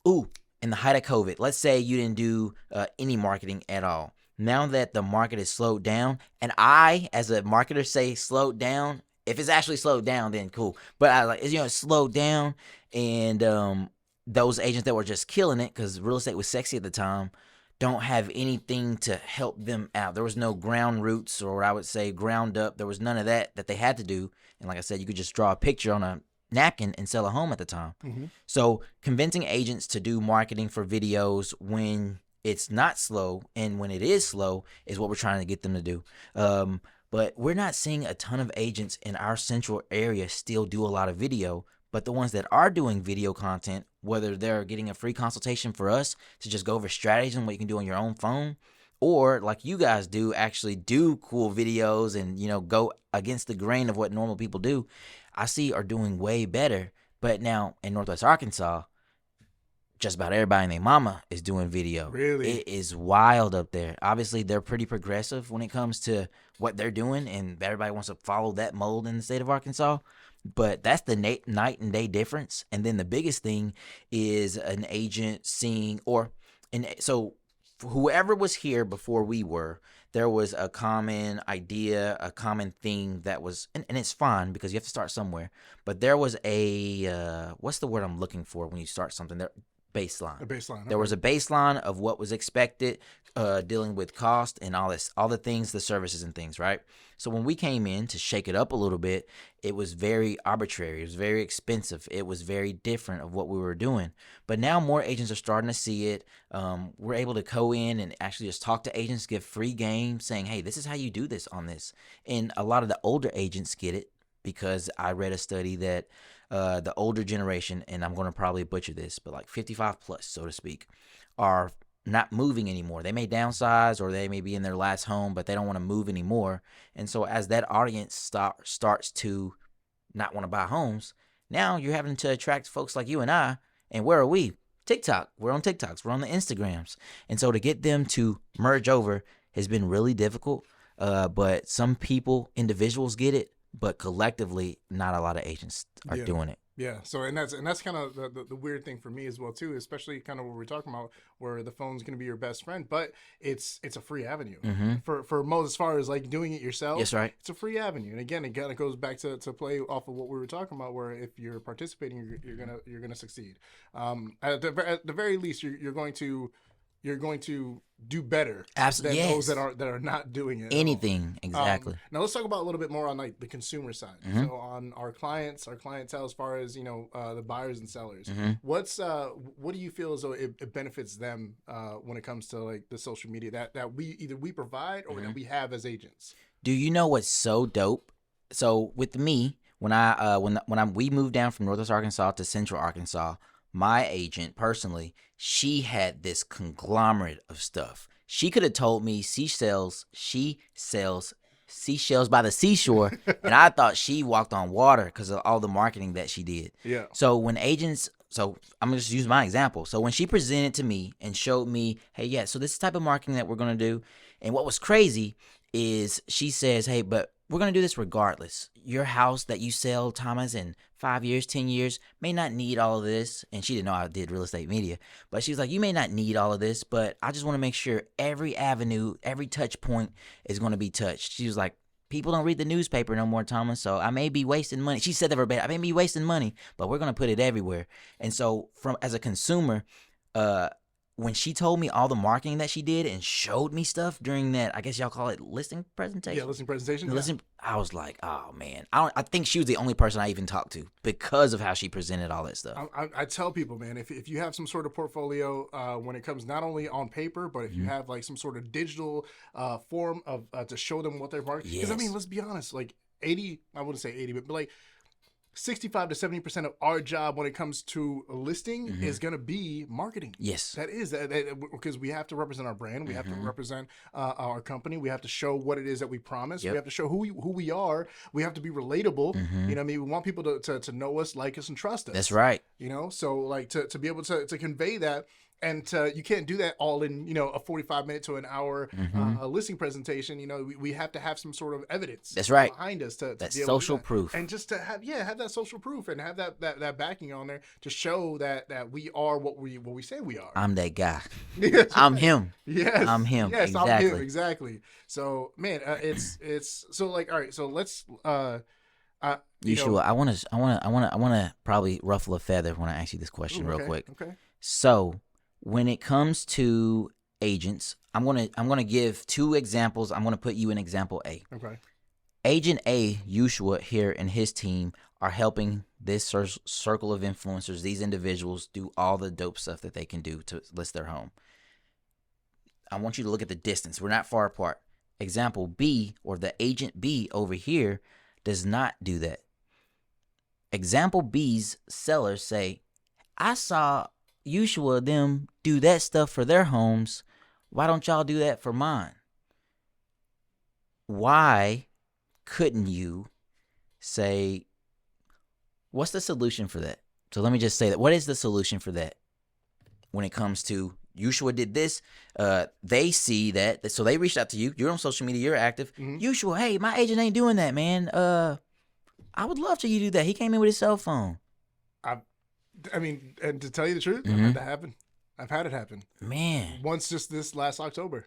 in the height of COVID, let's say you didn't do any marketing at all. Now that the market is slowed down, and I, as a marketer, say slowed down, If it's actually slowed down, then cool. But I like, you know, it's slowed down, and those agents that were just killing it because real estate was sexy at the time don't have anything to help them out. There was no ground roots, or I would say ground up. There was none of that they had to do. And like I said, you could just draw a picture on a napkin and sell a home at the time. Mhm. So convincing agents to do marketing for videos when it's not slow and when it is slow is what we're trying to get them to do. But we're not seeing a ton of agents in our central area still do a lot of video. But the ones that are doing video content, whether they're getting a free consultation for us to just go over strategies and what you can do on your own phone, or like you guys do, actually do cool videos and, you know, go against the grain of what normal people do, I see are doing way better. But now in Northwest Arkansas, just about everybody and their mama is doing video. Really? It is wild up there. Obviously, they're pretty progressive when it comes to what they're doing, and everybody wants to follow that mold in the state of Arkansas. But that's the night and day difference. And then the biggest thing is an agent seeing, so whoever was here before we were, there was a common idea, a common thing that was, and it's fine because you have to start somewhere. But there was what's the word I'm looking for when you start something? Baseline. A baseline. There was a baseline of what was expected, dealing with cost and all the things, the services and things, right? So when we came in to shake it up a little bit, it was very arbitrary. It was very expensive. It was very different of what we were doing. But now more agents are starting to see it. We're able to go in and actually just talk to agents, give free game, saying, hey, this is how you do this on this. And a lot of the older agents get it because I read a study that the older generation, and I'm going to probably butcher this, but like 55 plus, so to speak, are not moving anymore. They may downsize or they may be in their last home, but they don't want to move anymore. And so as that audience starts to not want to buy homes, now you're having to attract folks like you and I. And where are we? TikTok. We're on TikToks. We're on the Instagrams. And so to get them to merge over has been really difficult. But some individuals get it, but collectively, not a lot of agents are doing it. Yeah. So and that's kind of the weird thing for me as well too, especially kind of what we're talking about, where the phone's going to be your best friend, but it's a free avenue for most, as far as like doing it yourself. Yes, right. It's a free avenue, and again, it kind of goes back to play off of what we were talking about, where if you're participating, you're gonna succeed. At the very least, you're going to do better Absolutely, than yes. those that are not doing it. Anything, exactly. Now let's talk about a little bit more on like the consumer side. So on our clientele, as far as the buyers and sellers, what do you feel as though it benefits them when it comes to like the social media that we provide or that we have as agents? Do you know what's so dope? So with me, when we moved down from Northwest Arkansas to Central Arkansas, my agent personally, she had this conglomerate of stuff. She could have told me she sells seashells by the seashore, and I thought she walked on water because of all the marketing that she did. Yeah. So when agents, so I'm gonna just use my example. So when she presented to me and showed me, hey, yeah, so this is the type of marketing that we're gonna do, and what was crazy is she says, hey, but we're going to do this regardless. Your house that you sell, Thomas, in 5 years, 10 years, may not need all of this. And she didn't know I did real estate media. But she was like, you may not need all of this, but I just want to make sure every avenue, every touch point is going to be touched. She was like, people don't read the newspaper no more, Thomas, so I may be wasting money. She said that verbatim. I may be wasting money, but we're going to put it everywhere. And so as a consumer, when she told me all the marketing that she did and showed me stuff during that, I guess y'all call it listing presentation. Yeah, listing presentation. I was like, oh man, I think she was the only person I even talked to because of how she presented all that stuff. I tell people, man, if you have some sort of portfolio, when it comes not only on paper, but if you have like some sort of digital form of to show them what they're marketing. Because I mean, let's be honest, like 80, I wouldn't say 80, but like 65 to 70% of our job when it comes to listing is going to be marketing. Yes. That is because we have to represent our brand. We have to represent our company. We have to show what it is that we promise. Yep. We have to show who we are. We have to be relatable. You know what I mean? We want people to know us, like us, and trust us. That's right. You know, so like to be able to convey that. And you can't do that all in, a 45-minute to an hour listing presentation. You know, we have to have some sort of evidence. That's right. Behind us to That's be able social to do that. proof. And just to have that social proof and have that backing on there to show that we are what we say we are. I'm that guy. Yes. I'm him. Yes. I'm him. Yes, Exactly. I'm him. Exactly. So, man, it's so like, all right, so let's You Usual. know, I want to probably ruffle a feather when I ask you this question ooh, real okay, quick. okay, So, when it comes to agents, I'm gonna give two examples. I'm gonna put you in example A. okay. Agent A, Ushua here and his team are helping this circle of influencers, these individuals, do all the dope stuff that they can do to list their home. I want you to look at the distance. We're not far apart. Example B, or the agent B over here, does not do that. Example B's sellers say, I saw Ushua them do that stuff for their homes. Why don't y'all do that for mine? Why couldn't you say, what's the solution for that? So let me just say that. What is the solution for that when it comes to Ushua did this? They see that, so they reached out to you. You're on social media. You're active. Ushua, hey, my agent ain't doing that, man. I would love for you to do that. He came in with his cell phone. I mean, and to tell you the truth, I've had that happen. I've had it happen. Man, Once, just this last October.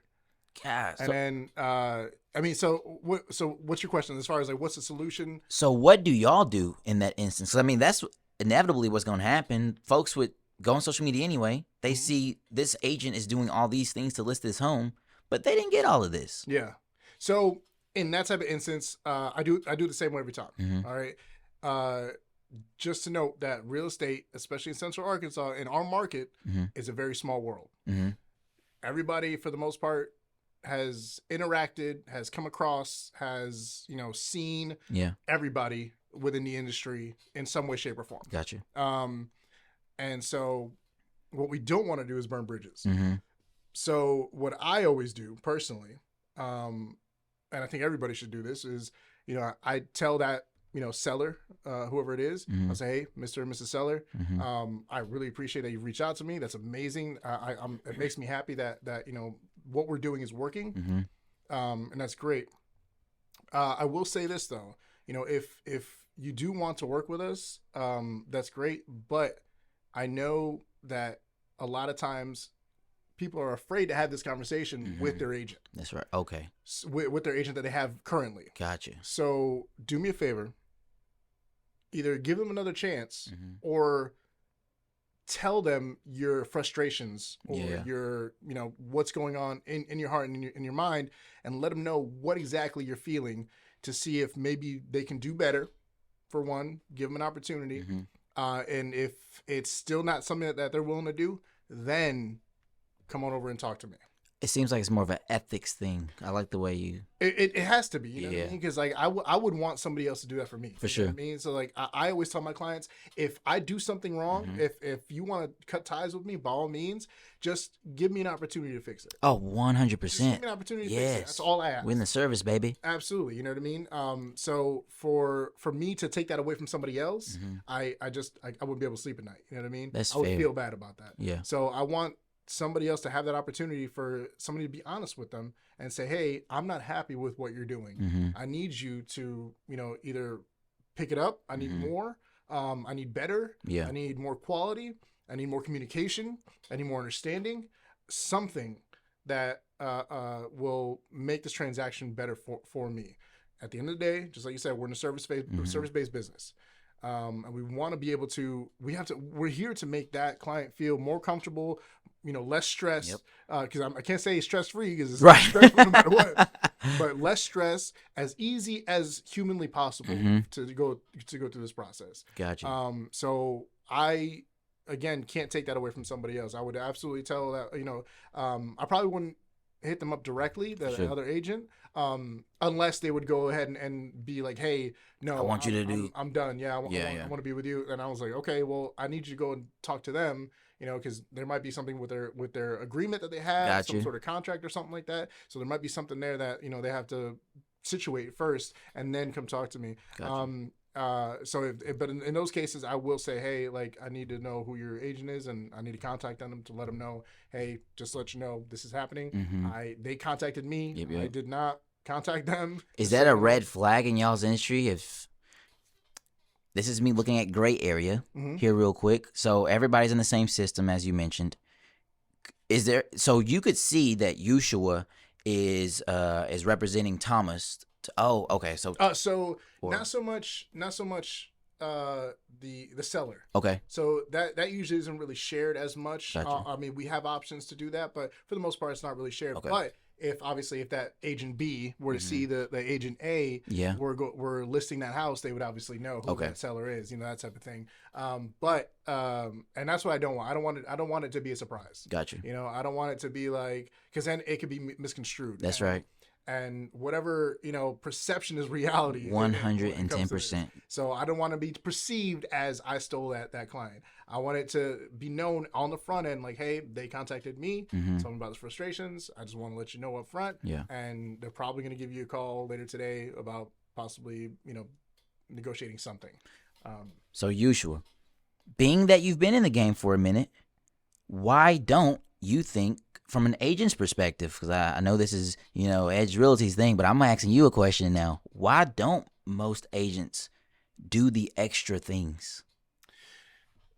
God. And then, I mean, so what's your question as far as like what's the solution? So what do y'all do in that instance? I mean, that's inevitably what's going to happen. Folks would go on social media anyway. They see this agent is doing all these things to list this home, but they didn't get all of this. Yeah. So in that type of instance, I do the same way every time. All right. Just to note that real estate, especially in Central Arkansas, in our market, is a very small world. Everybody, for the most part, has interacted, has come across, has seen everybody within the industry in some way, shape, or form. Gotcha. And so, what we don't want to do is burn bridges. So, what I always do personally, and I think everybody should do this, is I tell that seller, whoever it is, I'll say, hey, Mr. and Mrs. Seller, I really appreciate that you reached out to me. That's amazing. It makes me happy that what we're doing is working, and that's great. I will say this though, if you do want to work with us, that's great. But I know that a lot of times people are afraid to have this conversation with their agent. That's right. Okay. With their agent that they have currently. Gotcha. So do me a favor. Either give them another chance or tell them your frustrations or your, what's going on in your heart and in your mind, and let them know what exactly you're feeling to see if maybe they can do better. For one, give them an opportunity. And if it's still not something that they're willing to do, then come on over and talk to me. It seems like it's more of an ethics thing. I like the way you. It has to be, you know what I mean? Because like I would want somebody else to do that for me. For sure. Know what I mean, so like I always tell my clients, if I do something wrong, if you want to cut ties with me, by all means, just give me an opportunity to fix it. Oh, 100%. Just give me an opportunity to fix it. That's all I ask. We're in the service, baby. Absolutely, you know what I mean. So for me to take that away from somebody else, I wouldn't be able to sleep at night. You know what I mean? That's I would fair. feel bad about that. Yeah. So I want somebody else to have that opportunity for somebody to be honest with them and say, hey, I'm not happy with what you're doing. I need you to, either pick it up. I need more. I need better. Yeah. I need more quality. I need more communication. I need more understanding. Something that will make this transaction better for me. At the end of the day, just like you said, we're in a service-based business. And we want to be able to, we're here to make that client feel more comfortable, less stress. Because I can't say stress-free because it's right. stressful no matter what, but less stress, as easy as humanly possible to go through this process. Gotcha. So I, again, can't take that away from somebody else. I would absolutely tell that, I probably wouldn't hit them up directly, the other agent, unless they would go ahead and be like, hey, no, I want you to do. I'm done. I want to be with you. And I was like, okay, well, I need you to go and talk to them, because there might be something with their agreement that they have, some sort of contract or something like that. So there might be something there that, they have to situate first and then come talk to me. Gotcha. But in those cases, I will say, hey, like, I need to know who your agent is, and I need to contact them to let them know, hey, just to let you know this is happening. They contacted me. Yep. I did not contact them. Is that a red flag in y'all's industry? If this is me looking at gray area here real quick. So everybody's in the same system, as you mentioned. Is there, so you could see that Ushua is representing Thomas Oh, okay. So So Or- not so much the seller. okay, So that usually isn't really shared as much. Gotcha. I mean, we have options to do that, but for the most part, it's not really shared. Okay. But if that agent B were to see the agent A, Yeah. we're listing that house, they would obviously know who Okay. that seller is, that type of thing. And that's what I don't want. I don't want it to be a surprise. Gotcha. I don't want it to be like, because then it could be misconstrued. That's And- right. And whatever perception is reality. 110%. So I don't want to be perceived as I stole that client. I want it to be known on the front end, like, hey, they contacted me, Mhm. told me about his frustrations. I just want to let you know up front. Yeah. And they're probably going to give you a call later today about possibly negotiating something. So Usual, being that you've been in the game for a minute, why don't you think, from an agent's perspective, because I know this is, Edge Realty's thing, but I'm asking you a question now. Why don't most agents do the extra things?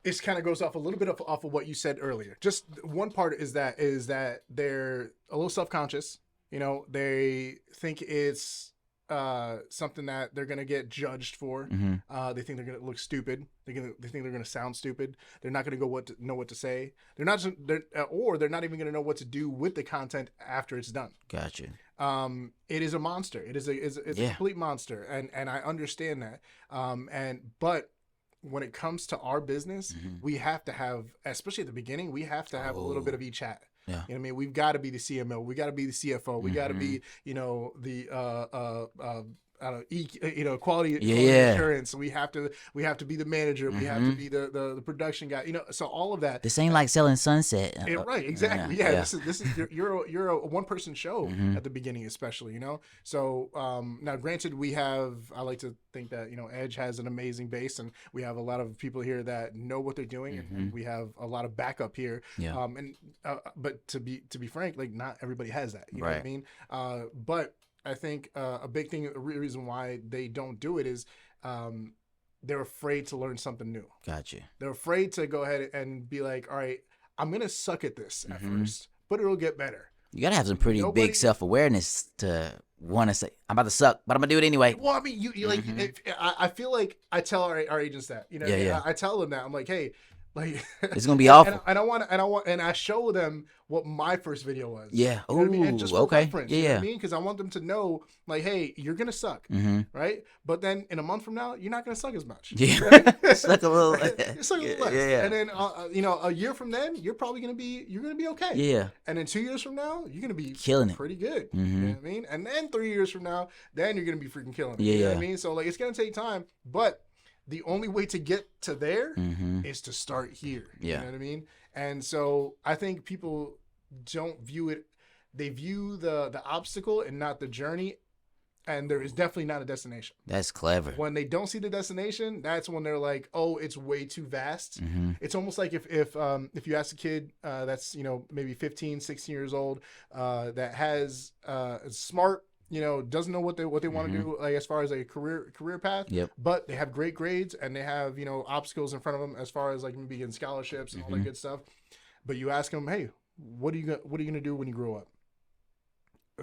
It kind of goes off a little bit off of what you said earlier. Just one part is that they're a little self-conscious. They think it's something that they're gonna get judged for. Mm-hmm. They think they're gonna look stupid. They think they're gonna sound stupid. They're not gonna know what to say. They're not even gonna know what to do with the content after it's done. Gotcha. It is a monster. It's a complete monster, and I understand that. But when it comes to our business, we have to have, especially at the beginning, we have to have a little bit of each hat. Yeah. You know what I mean? We've got to be the CMO. We got to be the CFO. We got to be, the quality assurance. We have to be the manager. We have to be the production guy. So all of that. This ain't like selling Sunset. Right, exactly. Yeah. Yeah. This is you're a one person show at the beginning, especially. So now, granted, I like to think that Edge has an amazing base, and we have a lot of people here that know what they're doing, and we have a lot of backup here. Yeah. But to be frank, like, not everybody has that. You know Right. what I mean? But I think a big thing, a reason why they don't do it is they're afraid to learn something new. Gotcha. They're afraid to go ahead and be like, all right, I'm going to suck at this at first, but it'll get better. You gotta have some pretty big self-awareness to want to say, I'm about to suck, but I'm gonna do it anyway. Well, I mean, you like, I feel like I tell our agents that, Yeah. I tell them that. I'm like, hey, like, It's gonna be awful. and I show them what my first video was. Yeah. You know what I mean? And Ooh, just for okay. reference, Yeah, you know what yeah. I mean? Because I want them to know, like, hey, you're gonna suck, right? But then in a month from now, you're not gonna suck as much. Yeah. Suck a little. You're sucking a little less. Yeah. And then a year from then, you're probably gonna be okay. Yeah. And then 2 years from now, you're gonna be Killing it. pretty good. You know what I mean? And then 3 years from now, then you're gonna be freaking killing it. You know what I mean? So, like, it's gonna take time, but the only way to get to there is to start here. Yeah. You know what I mean? And so I think people don't view it. They view the obstacle and not the journey. And there is definitely not a destination. That's clever. When they don't see the destination, that's when they're like, "Oh, it's way too vast." It's almost like if you ask a kid that's maybe 15, 16 years old that has smart, doesn't know what they want to do, like, as far as a career path. Yep. But they have great grades and they have obstacles in front of them as far as, like, maybe getting scholarships and all that good stuff. But you ask them, "Hey, what are you gonna do when you grow up?"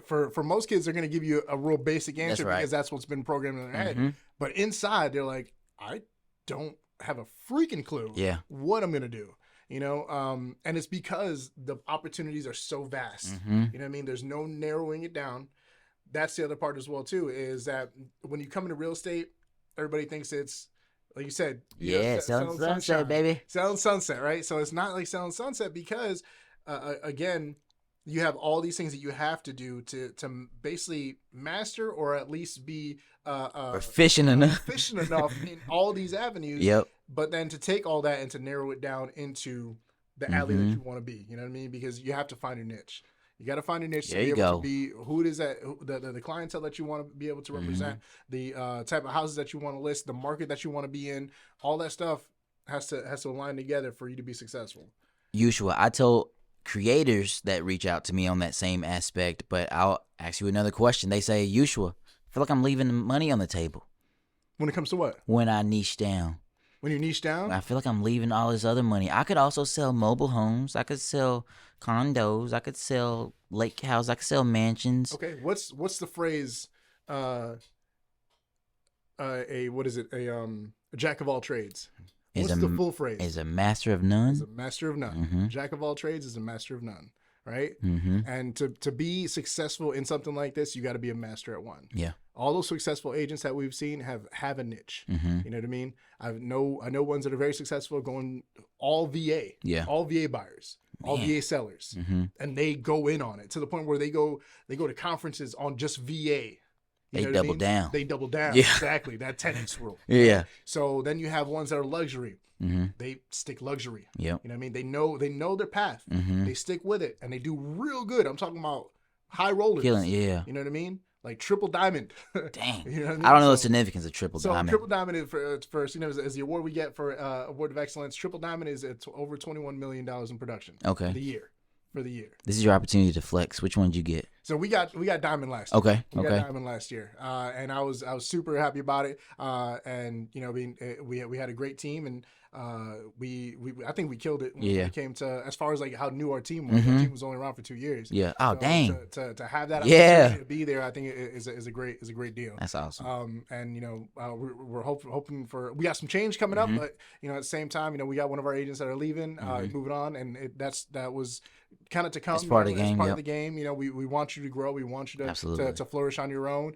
For most kids, they're going to give you a real basic answer, That's right. because that's what's been programmed in their head. But inside, they're like, I don't have a freaking clue Yeah. what I'm going to do. And it's because the opportunities are so vast. You know what I mean? There's no narrowing it down. That's the other part as well, too, is that when you come into real estate, everybody thinks it's, like you said, Yeah, selling sunset, sunshine. baby. Selling sunset, right? So it's not like selling sunset because, again, you have all these things that you have to do to basically master, or at least be Proficient enough. in all these avenues. Yep. But then to take all that and to narrow it down into the alley that you want to be. You know what I mean? Because you have to find your niche. You got to find your niche to There be you able go. to be who it is that the clientele that you want to be able to represent, the type of houses that you want to list, the market that you want to be in. All that stuff has to align together for you to be successful. Usual. I told creators that reach out to me on that same aspect, but I'll ask you another question. They say, Usual, I feel like I'm leaving money on the table When it comes to what? when I niche down. When you niche down? I feel like I'm leaving all this other money. I could also sell mobile homes. I could sell condos. I could sell lake houses. I could sell mansions. Okay, what's the phrase uh, a what is it? A jack of all trades. Is What's a the full phrase? is a master of Is none. a master of none. Mhm. Jack of all trades is a master of none, right? Mhm. And to be successful in something like this, you got to be a master at one. Yeah. All those successful agents that we've seen have a niche. Mhm. You know what I mean? I know ones that are very successful going all VA, Yeah. all VA buyers, all Man. VA sellers, Mhm. and they go in on it to the point where they go to conferences on just VA. You They know what I double mean? down. They double down. Yeah. Exactly. That 10x rule. Yeah. So then you have ones that are luxury. Mhm. They stick luxury. Yep. You know what I mean? They know their path. Mhm. They stick with it and they do real good. I'm talking about high rollers. Killing. Yeah. You know what I mean? Like triple diamond. Dang. You know what I mean? I don't know the So- significance of triple So diamond. triple diamond is first, you know, as the award we get for award of excellence. Triple diamond is at over $21 million in production Okay. for the year. This is your opportunity to flex. Which one did you get? So we got diamond last year. Okay. We got Okay. diamond last year, and I was super happy about it. And you know, we had a great team, and we I think we killed it when Yeah. it came to as far as like how new our team was. Our team was only around for 2 years. Yeah. Oh, So dang. To have that Yeah. opportunity to be there, I think is a great deal. That's awesome. And you know, we're hoping for we got some change coming Mm-hmm. up, but you know, at the same time, you know, we got one of our agents that are leaving, moving on, and that was kind of to come. It's part of you the know, game, It's part yep. of the game. You know, we want you to grow. We want you Absolutely. to flourish on your own.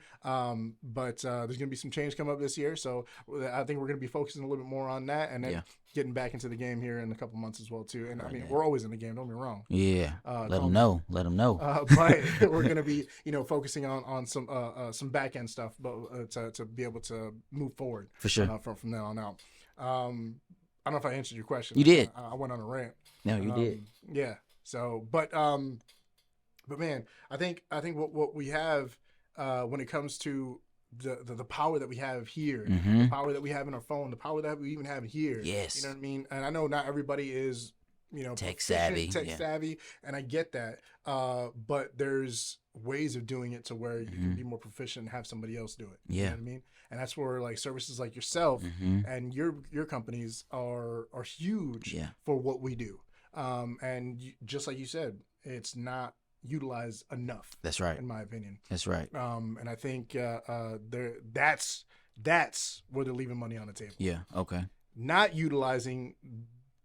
But there's going to be some change come up this year, so I think we're going to be focusing a little bit more on that, and then Yeah. getting back into the game here in a couple months as well too. And I mean, man. we're always in the game. Don't be wrong. Yeah. Let call them me. know. Let them know. But we're going to be, you know, focusing on some back end stuff, but to be able to move forward For sure. from then on out. I don't know if I answered your question. You did. I went on a rant. No, you did. Yeah. So, but man, I think what we have when it comes to the power that we have here, Mm-hmm. the power that we have in our phone, the power that we even have here. Yes. You know what I mean? And I know not everybody is, you know, Tech proficient, savvy, tech yeah. savvy, and I get that. But there's ways of doing it to where you can be more proficient and have somebody else do it. You Mm-hmm. Yeah. know what I mean? And that's where like services like yourself Mm-hmm. and your companies are huge Yeah. for what we do. And just like you said, it's not utilized enough, That's right. in my opinion. That's right. And I think that's where they're leaving money on the table. Yeah. Okay. Not utilizing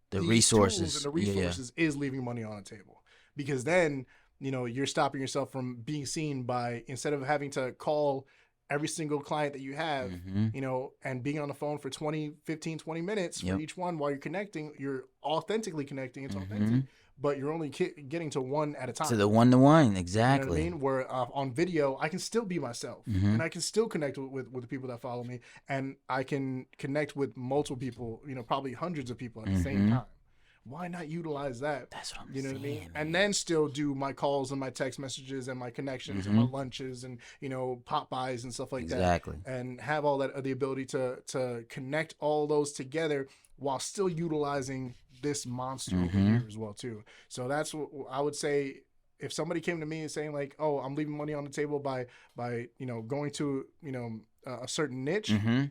The these resources. tools and the Yeah, yeah. resources is leaving money on the table, because then, you know, you're stopping yourself from being seen by, instead of having to call every single client that you have, Mhm. you know, and being on the phone for 20 minutes for Yep. each one while you're connecting, you're authentically connecting. It's Mhm. authentic, but you're only getting to one at a time. To the one-to-one. You know what Exactly. I mean? Where on video, I can still be myself, Mhm. and I can still connect with the people that follow me, and I can connect with multiple people, you know, probably hundreds of people at the same Mhm. time. Why not utilize that? That's what I'm You know saying, what I mean? man. And then still do my calls and my text messages and my connections and my lunches and, you know, pop buys and stuff like Exactly. that. And have all that, the ability to connect all those together while still utilizing this monster over here as well too. So that's what I would say. If somebody came to me and saying like, "Oh, I'm leaving money on the table by you know, going to, you know, a certain niche," Mm-hmm.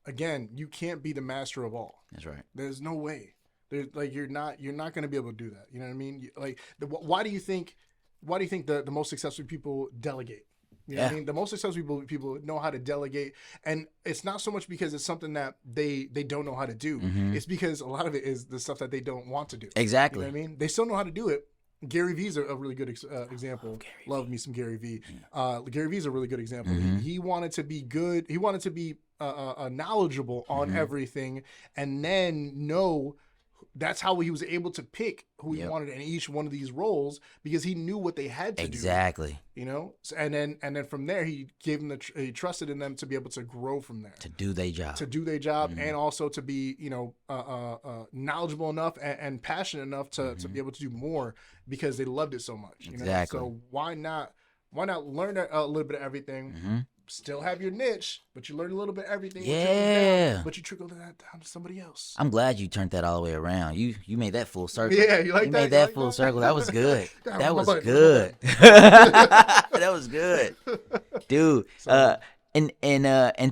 again, you can't be the master of all. That's right. There's no way. There's like you're not going to be able to do that. You know what I mean? Like, why do you think the most successful people delegate? You know what I Yeah. mean? The most successful people know how to delegate, and it's not so much because it's something that they don't know how to do. It's because a lot of it is the stuff that they don't want to do. Exactly. You know what I mean? They still know how to do it. Gary V's a really good example. Love me some Gary V. Gary V's a really good example. He wanted to be good. He wanted to be knowledgeable on everything, and then know. That's how he was able to pick who he Yep. wanted in each one of these roles, because he knew what they had to do. Exactly. You know, and then from there he gave them he trusted in them to be able to grow from there, To do their job. to do their job, and also to be, you know, knowledgeable enough and passionate enough to be able to do more, because they loved it so much. You Exactly. know? So why not learn a little bit of everything? Still have your niche, but you learn a little bit of everything. what trickles Yeah. down, but you trickle that down to somebody else. I'm glad you turned that all the way around. You made that full circle. Yeah, you like You that? made You that like full that? circle. That was good. God, That my was button, my good. That was good, dude. And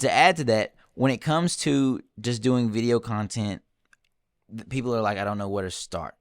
to add to that, when it comes to just doing video content, people are like, I don't know where to start.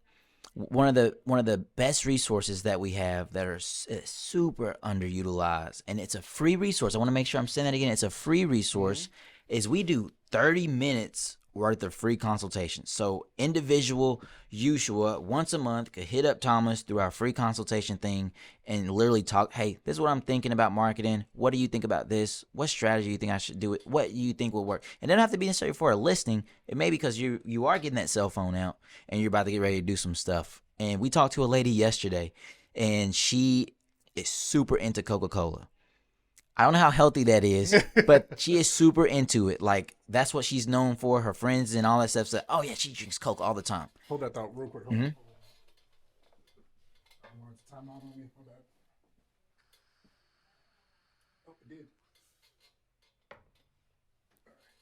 one of the best resources that we have that are super underutilized, and it's a free resource. I want to make sure I'm saying that again. It's a free resource. Is we do 30 minutes worth of free consultations. So individual Ushua once a month could hit up Thomas through our free consultation thing and literally talk, hey, this is what I'm thinking about marketing. What do you think about this? What strategy do you think I should do it? What you think will work? And it doesn't have to be necessarily for a listing. It may be because you are getting that cell phone out and you're about to get ready to do some stuff. And we talked to a lady yesterday and she is super into Coca-Cola. I don't know how healthy that is, but she is super into it. Like, that's what she's known for. Her friends and all that stuff said, oh, yeah, she drinks Coke all the time. Hold that thought real quick. Hold on. Time out on me. Hold that. Oh, it did.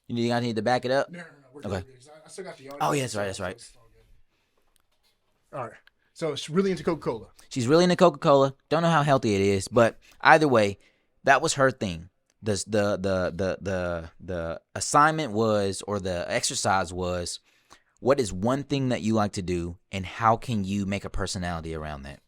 You think I need to back it up? No. We're Okay. good. I still got the audio. Oh, yeah, that's right. That's right. It's all good. All right. So she's really into Coca-Cola. She's really into Coca-Cola. Don't know how healthy it is, but either way, that was her thing. The assignment was, or the exercise was, what is one thing that you like to do, and how can you make a personality around that?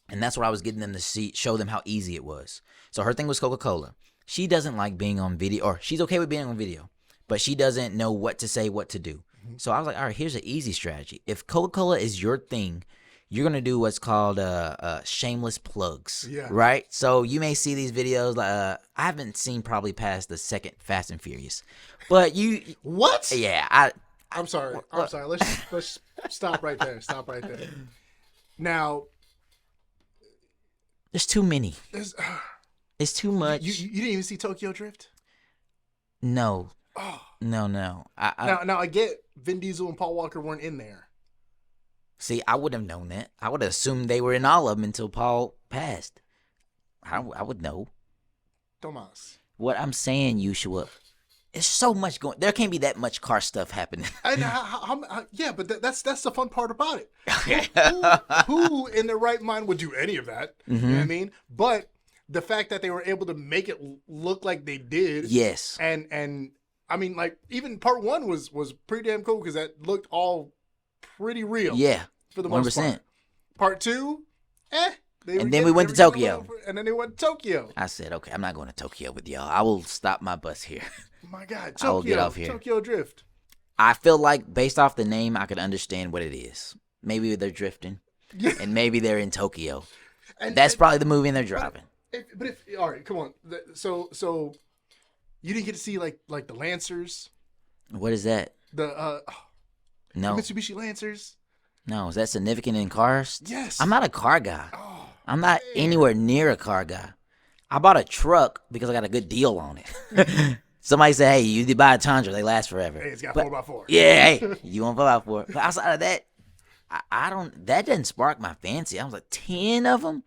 And that's what I was getting them to see, show them how easy it was. So her thing was Coca-Cola. She doesn't like being on video, or she's okay with being on video, but she doesn't know what to say, what to do. So I was like, all right, here's an easy strategy. If Coca-Cola is your thing, you're going to do what's called shameless plugs, right? So you may see these videos. I haven't seen probably past the second Fast and Furious. But you... What? Yeah. I'm sorry. I'm sorry. Let's stop right there. Stop right there. Now... There's too many. It's too much. You didn't even see Tokyo Drift? No. Oh. No. Now I get Vin Diesel and Paul Walker weren't in there. See, I wouldn't have known that. I would have assumed they were in all of them until Paul passed. I would know. Tomas. What I'm saying, Ushua, there's so much going. There can't be that much car stuff happening. And yeah, but that's the fun part about it. Who in their right mind would do any of that? You know what I mean? But the fact that they were able to make it look like they did, yes, and I mean, like, even part one was pretty damn cool because that looked all pretty real. Yeah, for the most 100%. part. Part two, and then we went to Tokyo. And then they went to Tokyo. I said, okay, I'm not going to Tokyo with y'all. I will stop my bus here. My God, I will get off here. Tokyo Drift. I feel like based off the name, I could understand what it is. Maybe they're drifting, and maybe they're in Tokyo. That's probably the movie and they're driving. But if all right, come on. So you didn't get to see like the Lancers. What is that? The No. Mitsubishi Lancers. No, is that significant in cars? Yes. I'm not a car guy. Oh, I'm not anywhere near a car guy. I bought a truck because I got a good deal on it. Somebody said, hey, you did buy a Tundra. They last forever. Hey, it's got But- 4x4. Yeah, hey, you want 4x4. But outside of that, I don't, that doesn't spark my fancy. I was like, 10 of them?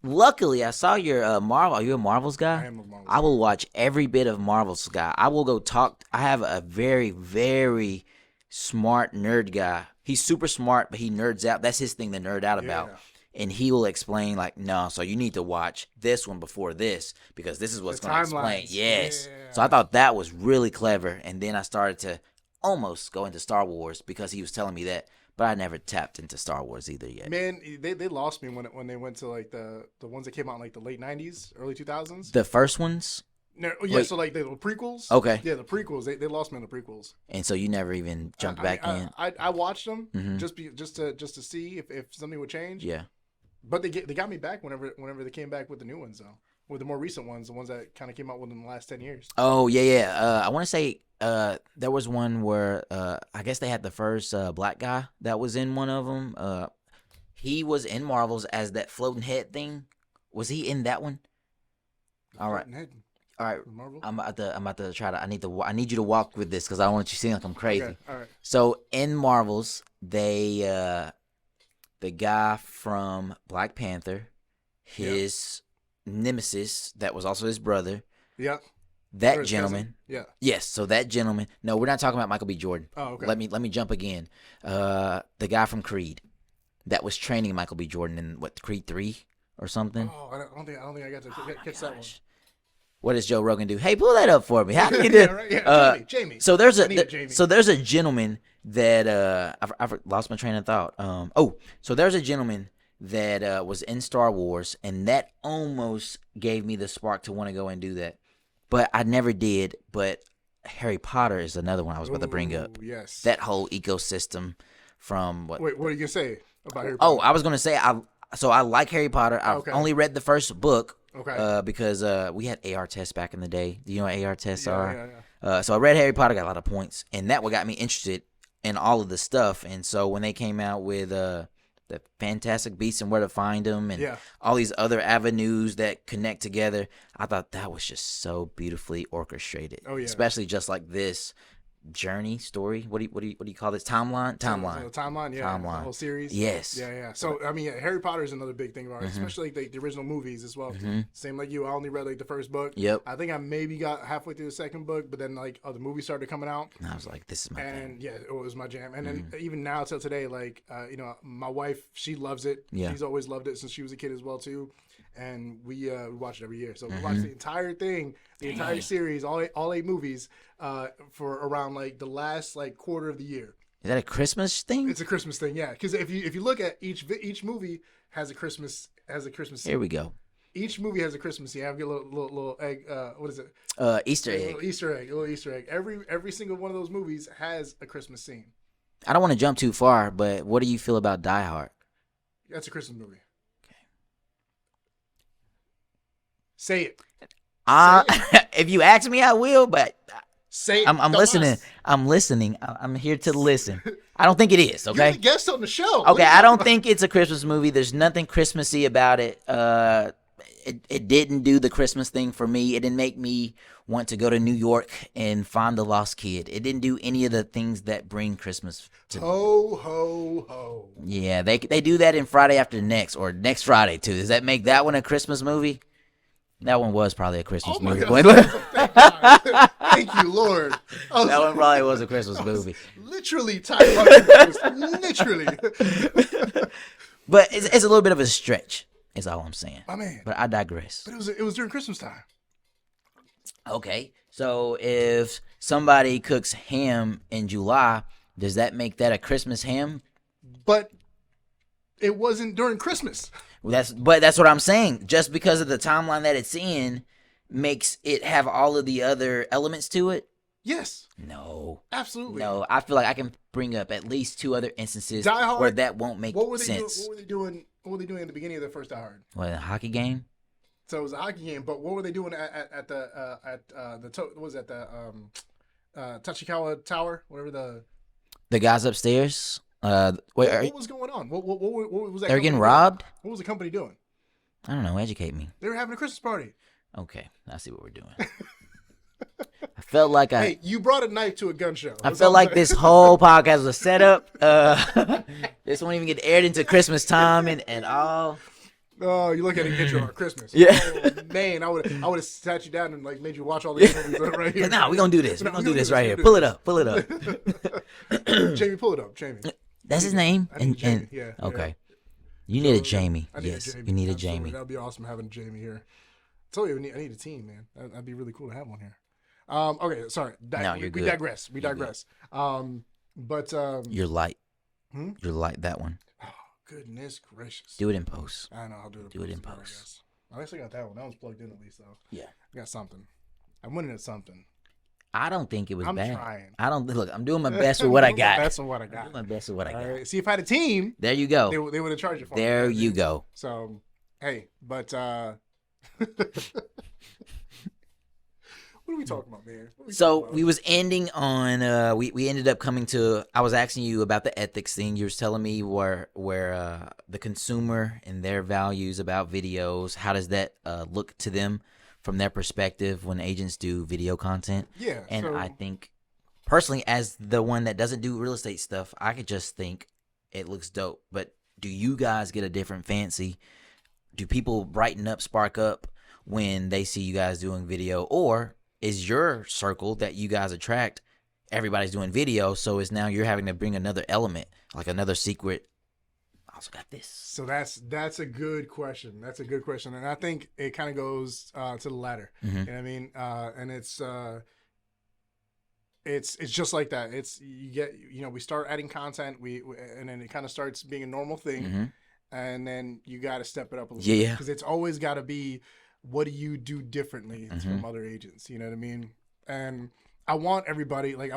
Luckily, I saw your Marvel. Are you a Marvels guy? I am a Marvels I will watch every bit of Marvels guy. I will go talk. I have a very, very smart nerd guy. He's super smart, but he nerds out. That's his thing to nerd out about. Yeah. And he will explain, like, no, so you need to watch this one before this because this is what's The going to explain. timelines. Yes. Yeah. So I thought that was really clever. And then I started to almost go into Star Wars because he was telling me that. But I never tapped into Star Wars either yet. Man, they lost me when they went to like the ones that came out in like the late 90s, early 2000s. The first ones? No, yeah, Wait. so like the prequels. Okay. Yeah, the prequels. They lost me in the prequels. And so you never even jumped back in? I watched them Mhm. just to see if something would change. Yeah. But they got me back whenever they came back with the new ones though, with the more recent ones, the ones that kind of came out within the last 10 years. Oh, yeah. I want to say there was one where I guess they had the first black guy that was in one of them. He was in Marvels as that floating head thing. Was he in that one? All right. All right. Marvel. I'm about to try to. I need you to walk with this because I don't want you to seem like I'm crazy. Okay. All right. So in Marvels, they the guy from Black Panther, his nemesis that was also his brother, Yeah. that Or his gentleman. cousin. Yeah. Yes, so that gentleman. No, we're not talking about Michael B. Jordan. Oh, okay. Let me jump again. The guy from Creed that was training Michael B. Jordan in Creed 3 or something. Oh, I don't think I got to catch that one. Gosh. what does Joe Rogan do? Hey, pull that up for me. How do you do? Yeah, right, yeah. Jamie. So there's I need a Jamie. so there's a gentleman that I've lost my train of thought. So there's a gentleman that was in Star Wars, and that almost gave me the spark to want to go and do that, but I never did. But Harry Potter is another one I was about to bring up. Yes. That whole ecosystem from what? Wait, what are you gonna say about Harry Oh, Potter? I was gonna say I like Harry Potter. I've Okay. only read the first book. Okay. Because we had AR tests back in the day. Do you know what AR tests are? Yeah. So I read Harry Potter, got a lot of points, and that what got me interested in all of the stuff. And so when they came out with the Fantastic Beasts and Where to Find Them, and Yeah. all these other avenues that connect together, I thought that was just so beautifully orchestrated. Oh, yeah. Especially just like this journey story. What do you call this? Timeline. Timeline, yeah. Timeline. The whole series. Yes. Yeah. So I mean, Harry Potter is another big thing of ours, especially like the original movies as well. Same like you. I only read like the first book. Yep. I think I maybe got halfway through the second book, but then like the movies started coming out. And I was like, this is my thing. And yeah, it was my jam. And then even now till today, like my wife, she loves it. Yeah. She's always loved it since she was a kid as well too. And we watch it every year. So we watch the entire thing, the entire series, all eight movies, for around like the last like quarter of the year. Is that a Christmas thing? It's a Christmas thing, yeah. Because if you look at each movie has a Christmas scene. Here we go. Each movie has a Christmas scene. I have a little egg. What is it? Easter A egg. little Easter egg. Every single one of those movies has a Christmas scene. I don't want to jump too far, but what do you feel about Die Hard? That's a Christmas movie. Say it. If you ask me, I will. But Say it. I'm listening. I'm listening. I'm here to listen. I don't think it is. You're Okay. the guest on the show. Okay. I don't think it's a Christmas movie. There's nothing Christmassy about it. It didn't do the Christmas thing for me. It didn't make me want to go to New York and find the lost kid. It didn't do any of the things that bring Christmas to me. Ho ho ho. Yeah, they do that in Friday After Next or next Friday too. Does that make that one a Christmas movie? That one was probably a Christmas Oh my movie. God. Thank God. Thank you, Lord. That one probably was a Christmas movie. Literally tied. Literally. But it's a little bit of a stretch, is all I'm saying. My man. But I digress. But it was during Christmas time. Okay, so if somebody cooks ham in July, does that make that a Christmas ham? But it wasn't during Christmas. That's what I'm saying. Just because of the timeline that it's in makes it have all of the other elements to it? Yes. No. Absolutely. No, I feel like I can bring up at least two other instances Die Hard, where that won't make What were they sense. doing? What were they doing at the beginning of the first Die Hard? What, a hockey game? So it was a hockey game, but what were they doing at the what was that Tachikawa Tower, whatever The guys upstairs? Wait, what was going on? What was that? they're getting company doing? robbed? What was the company doing? I don't know. Educate me. They were having a Christmas party. Okay, I see what we're doing. I felt like Hey, you brought a knife to a gun show. I That's felt all like I'm this saying. whole podcast was a setup. This won't even get aired into Christmas time and all. Oh, you look at a picture on Christmas. Yeah. Oh, man, I would have sat you down and like made you watch all these movies right here. Nah, we're gonna do this. We're No, gonna do this right here. we're Pull gonna it up. Pull it up. Jamie, pull it up, Jamie. That's his name. I need Jamie. Yeah. Okay. You need a Jamie. I need Yes, a Jamie. you need a Absolutely. Jamie. That would be awesome having Jamie here. I told you I need a team, man. That'd be really cool to have one here. Okay, sorry. No, we you're good. digress. We You're digress. But You're light. Hmm? You're light. That one. oh, goodness gracious. Do it in post. I know I'll do it. Do it in as well, I post. guess. I actually got that one. That one's plugged in at least though. Yeah. I got something. I'm winning at something. I don't think it was I'm bad. trying. I don't look. I'm doing my best with what I got. That's what I I'm got. doing my best with what I All got. right. See, if I had a team, There you go. they would have charged you for There it. you go. So, hey, but what are we talking about, man? What are we So talking about? we was ending on we ended up coming to. I was asking you about the ethics thing. You was telling me where the consumer and their values about videos. How does that look to them from their perspective when agents do video content? Yeah. And so, I think personally, as the one that doesn't do real estate stuff, I could just think it looks dope. But do you guys get a different fancy? Do people brighten up, spark up when they see you guys doing video, or is your circle that you guys attract, everybody's doing video, so it's now you're having to bring another element, like another secret I also got this. So that's a good question. That's a good question, and I think it kind of goes to the latter. Mm-hmm. You know what I mean? And it's just like that. It's you get we start adding content, and then it kind of starts being a normal thing, Mm-hmm. and then you got to step it up a little Yeah. bit because it's always got to be what do you do differently Mm-hmm. from other agents? You know what I mean? And I want everybody like I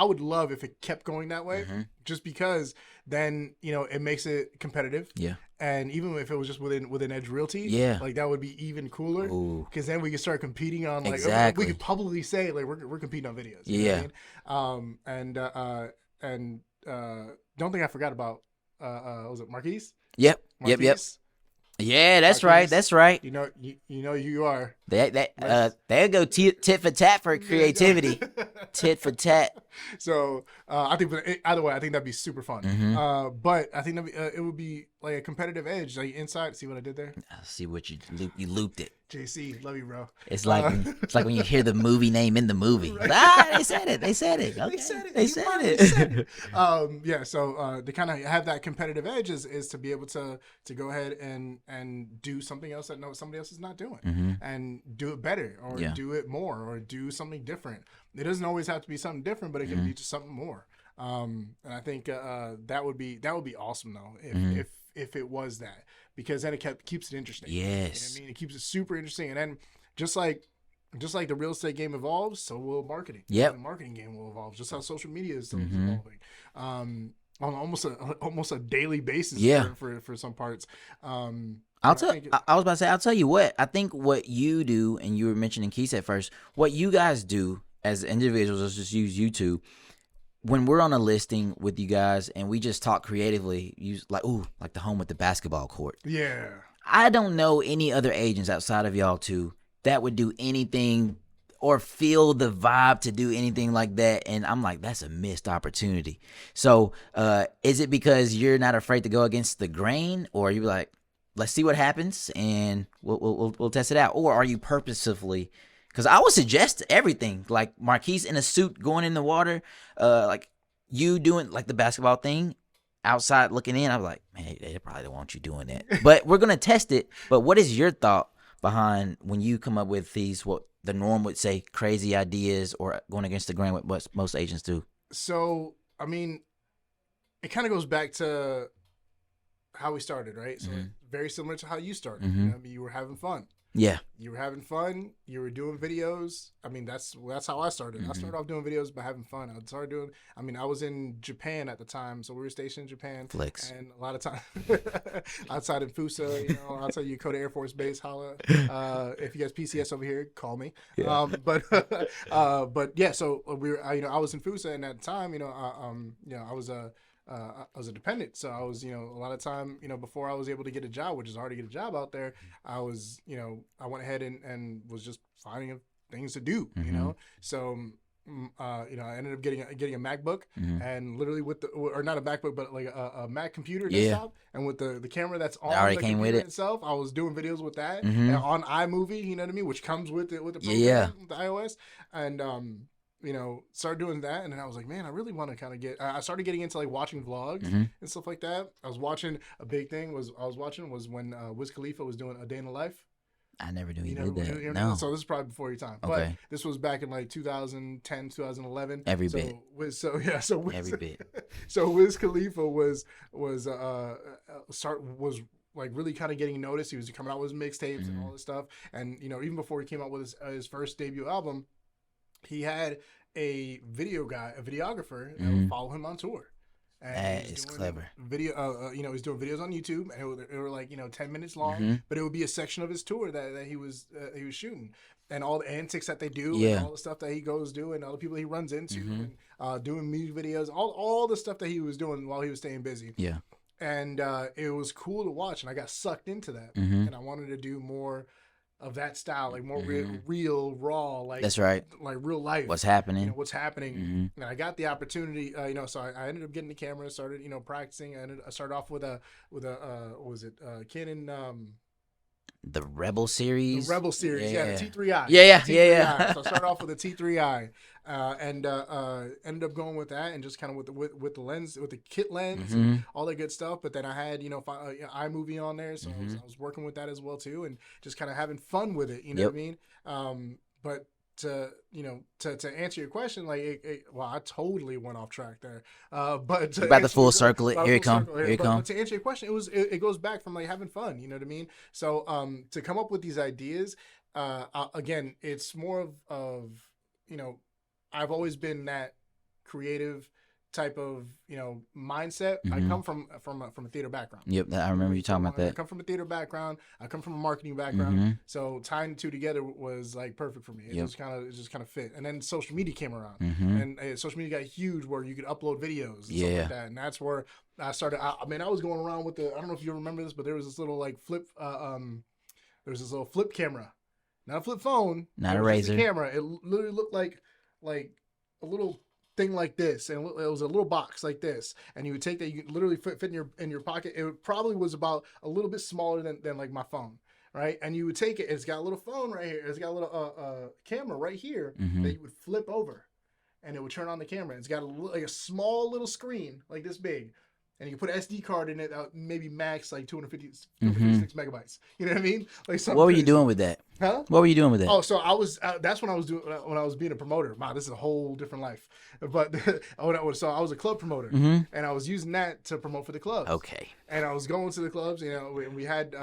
would love if it kept going that way, Mm-hmm. just because then it makes it competitive. Yeah. And even if it was just within Edge Realty, Yeah. like that would be even cooler. Ooh. Because then we could start competing on like Exactly. we could publicly say like we're competing on videos. Yeah. What I mean? And don't think I forgot about was it Marquise? Yep. Marquise? Yep. Yeah, that's right. Marquise, That's right. you know who you are. They go tit for tat for creativity. Tit for tat. So I think either way, I think that'd be super fun. Mm-hmm. But I think it would be like a competitive edge, like inside. See what I did there? I see what you looped it. JC, love you, bro. It's like when you hear the movie name in the movie. Right. They said it. Okay. They said it. They said it. Yeah. So to kind of have that competitive edge is to be able to go ahead and do something else that somebody else is not doing, Mm-hmm. and do it better, or do it more, or do something different. It doesn't always have to be something different, but it can be just something more. And I think that would be awesome though if it was that, because then it keeps it interesting. Yes. You know what I mean, it keeps it super interesting, and then just like the real estate game evolves, so will marketing. Yep. The marketing game will evolve, just how social media is still evolving. On almost a daily basis. Yeah. For some parts. I was about to say, I'll tell you what. I think what you do, and you were mentioning Keith at first, what you guys do as individuals, let's just use YouTube. When we're on a listing with you guys and we just talk creatively, use like the home with the basketball court. Yeah. I don't know any other agents outside of y'all two that would do anything or feel the vibe to do anything like that. And I'm like, that's a missed opportunity. So is it because you're not afraid to go against the grain, or you like, let's see what happens and we'll test it out? Or are you purposefully, because I would suggest everything, like Marquise in a suit going in the water, like you doing like the basketball thing outside looking in. I'm like, man, they probably don't want you doing that. But we're going to test it. But what is your thought behind when you come up with these, what the norm would say, crazy ideas or going against the grain, what most agents do? So, I mean, it kind of goes back to how we started, right? So very similar to how you started. Mm-hmm. You know, I mean, you were having fun. Yeah. You were having fun. You were doing videos. I mean, that's how I started. I started off doing videos by having fun. I was in Japan at the time, so we were stationed in Japan. Flex. And a lot of time outside in Fusa, outside Yokota Air Force Base, holla. If you guys PCS over here, call me. Yeah. But yeah, so we were, I was in Fusa, and at the time, I was a dependent, so I was, a lot of time, before I was able to get a job, which is hard to get a job out there, I was, I went ahead and was just finding things to do, So, I ended up getting a MacBook, and literally or not a MacBook, but like a Mac computer desktop, and with the camera that's on already the came computer with it. itself, I was doing videos with that, and on iMovie, you know what I mean, which comes with the program, the iOS, and started doing that, and then I was like, man, I really want to kind of I started getting into like watching vlogs and stuff like that. I was watching a big thing was when Wiz Khalifa was doing A Day in the Life. I never knew he You did know, that. No. So this is probably before your time, Okay. but this was back in like 2010, 2011. Every so bit. Wiz, Every bit. So Wiz Khalifa was like really kind of getting noticed. He was coming out with his mixtapes and all this stuff, and even before he came out with his first debut album, he had a videographer that would follow him on tour. And That is clever. Video, he's doing videos on YouTube, and it were like 10 minutes long, but it would be a section of his tour that he was shooting, and all the antics that they do, and all the stuff that he goes do, and all the people he runs into, and doing music videos, all the stuff that he was doing while he was staying busy. Yeah. And it was cool to watch, and I got sucked into that, and I wanted to do more of that style, like more real, raw, like That's right. like real life. What's happening? What's happening? And I got the opportunity, so I ended up getting the camera, started, practicing. I started off with a Canon the Rebel The series. Rebel series, yeah, the T3i. Yeah. So I started off with the T3i, and ended up going with that, and just kind of with the lens, with the kit lens, and all that good stuff. But then I had iMovie on there, so I was working with that as well too, and just kind of having fun with it. You know what I mean? But to answer your question, like, well, I totally went off track there. But to About to answer full your- circle it. about Here full it come. circle Here it but come. to answer your question, it goes back from like having fun. You know what I mean? So to come up with these ideas, again, it's more of I've always been that creative type of mindset. I come from a theater background. Yep, I remember you talking about I that. come from a theater background. I come from a marketing background. So tying the two together was like perfect for me. It just kind of fit. And then social media came around, and social media got huge where you could upload videos and stuff like that. And that's where I started. I was going around with I don't know if you remember this, but there was this little like flip. There was this little flip camera, not a flip phone, not it a was just razor. camera. It literally looked like a little thing like this, and it was a little box like this, and you would take that, you could literally fit in your pocket. It probably was about a little bit smaller than like my phone, right? And you would take it, it's got a little phone right here, it's got a little camera right here that you would flip over, and it would turn on the camera. It's got like a small little screen like this big, and you can put an SD card in it, maybe max like 256 megabytes. You know what I mean? Like What were you doing with that? Huh? What were you doing with that? Oh, so I was. That's when I was doing when I was being a promoter. Wow, this is a whole different life. But so I was a club promoter, and I was using that to promote for the clubs. Okay. And I was going to the clubs. We had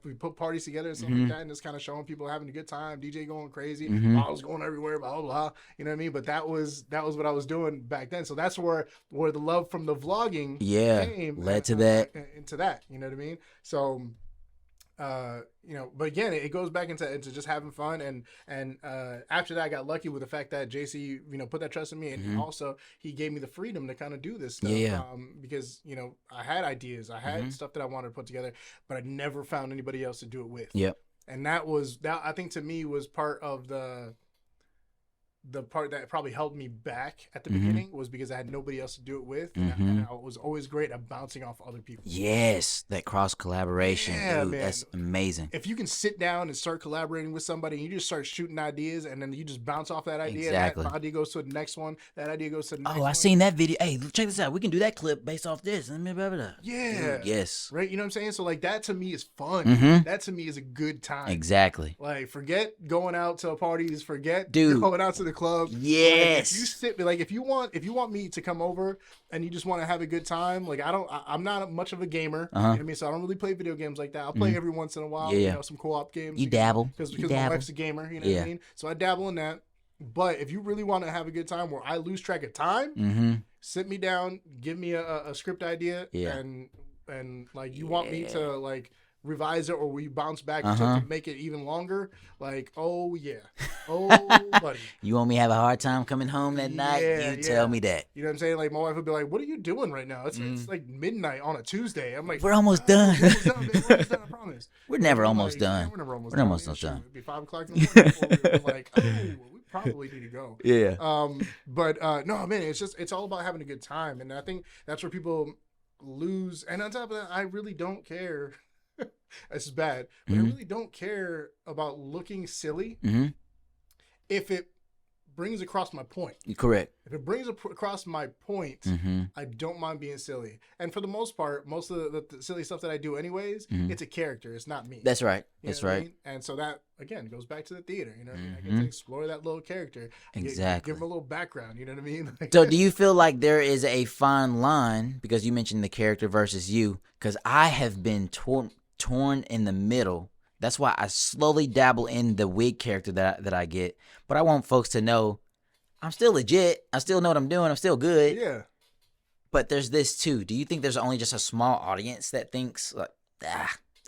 we put parties together and stuff like that, and just kind of showing people having a good time, DJ going crazy, bottles going everywhere, blah blah blah. You know what I mean? But that was what I was doing back then. So that's where the love from the vlogging came led to that. Into that. You know what I mean? So. But again, it goes back into just having fun, and after that, I got lucky with the fact that JC, put that trust in me, and also he gave me the freedom to kind of do this stuff. Because I had ideas, I had stuff that I wanted to put together, but I never found anybody else to do it with. Yep. And that I think to me was part of the part that probably held me back at the beginning, was because I had nobody else to do it with, and I was always great at bouncing off other people. Yes, that cross collaboration, dude, man. that's amazing. If you can sit down and start collaborating with somebody, and you just start shooting ideas, and then you just bounce off that idea, Exactly. that idea goes to the next one, that idea goes to the next one. Oh, I seen that video. Hey, check this out. We can do that clip based off this. Yeah. Dude, yes. Right? You know what I'm saying? So, like, that to me is fun. That to me is a good time. Exactly. Like, forget going out to parties, forget Dude. going out to the club. Yes. Like, if you sit, like, if you want me to come over and you just want to have a good time, like, I'm not much of a gamer. You know what I mean? So I don't really play video games like that. I'll play every once in a while, some co-op games. You dabble. Because my wife's a gamer, you know what I mean? So I dabble in that. But if you really want to have a good time where I lose track of time, sit me down, give me a script idea, and like, you want me to, like, revise it, or we bounce back to make it even longer, like, oh buddy, You want me to have a hard time coming home that night? You tell me that. You know what I'm saying? Like, my wife would be like, what are you doing right now? It's like midnight on a Tuesday. I'm like, We're almost done. We're almost done, man. We're almost done, I promise. We're never I'm almost like, done. "Man, we're never almost We're done. almost Yeah, done. It'd be 5 o'clock in the morning before we're like, we probably need to go. Yeah. But no, man, it's all about having a good time, and I think that's where people lose. And on top of that, I really don't care. This is bad, but I really don't care about looking silly if it brings across my point. Correct. If it brings across my point, I don't mind being silly. And for the most part, most of the silly stuff that I do anyways, it's a character. It's not me. That's right. You That's know what I right. mean? And so that, again, goes back to the theater. You know what I mean? I get to explore that little character. Exactly. Give him a little background. You know what I mean? Like, So do you feel like there is a fine line, because you mentioned the character versus you? Because I have been torn in the middle. That's why I slowly dabble in the wig character that I get. But I want folks to know I'm still legit. I still know what I'm doing. I'm still good. yeah. But there's this too. Do you think there's only just a small audience that thinks, like,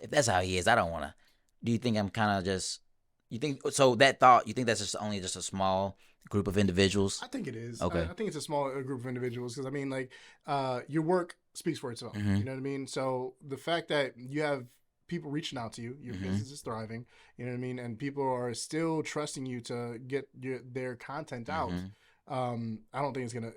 if that's how he is, I don't want to? Do you think I'm kind of just? You think so? That thought, you think that's just only just a small group of individuals? I think it is. Okay. I think it's a small group of individuals, because, I mean, like, your work speaks for itself. You know what I mean? So the fact that you have people reaching out to you, your business is thriving, you know what I mean, and people are still trusting you to get their content out. I don't think it's gonna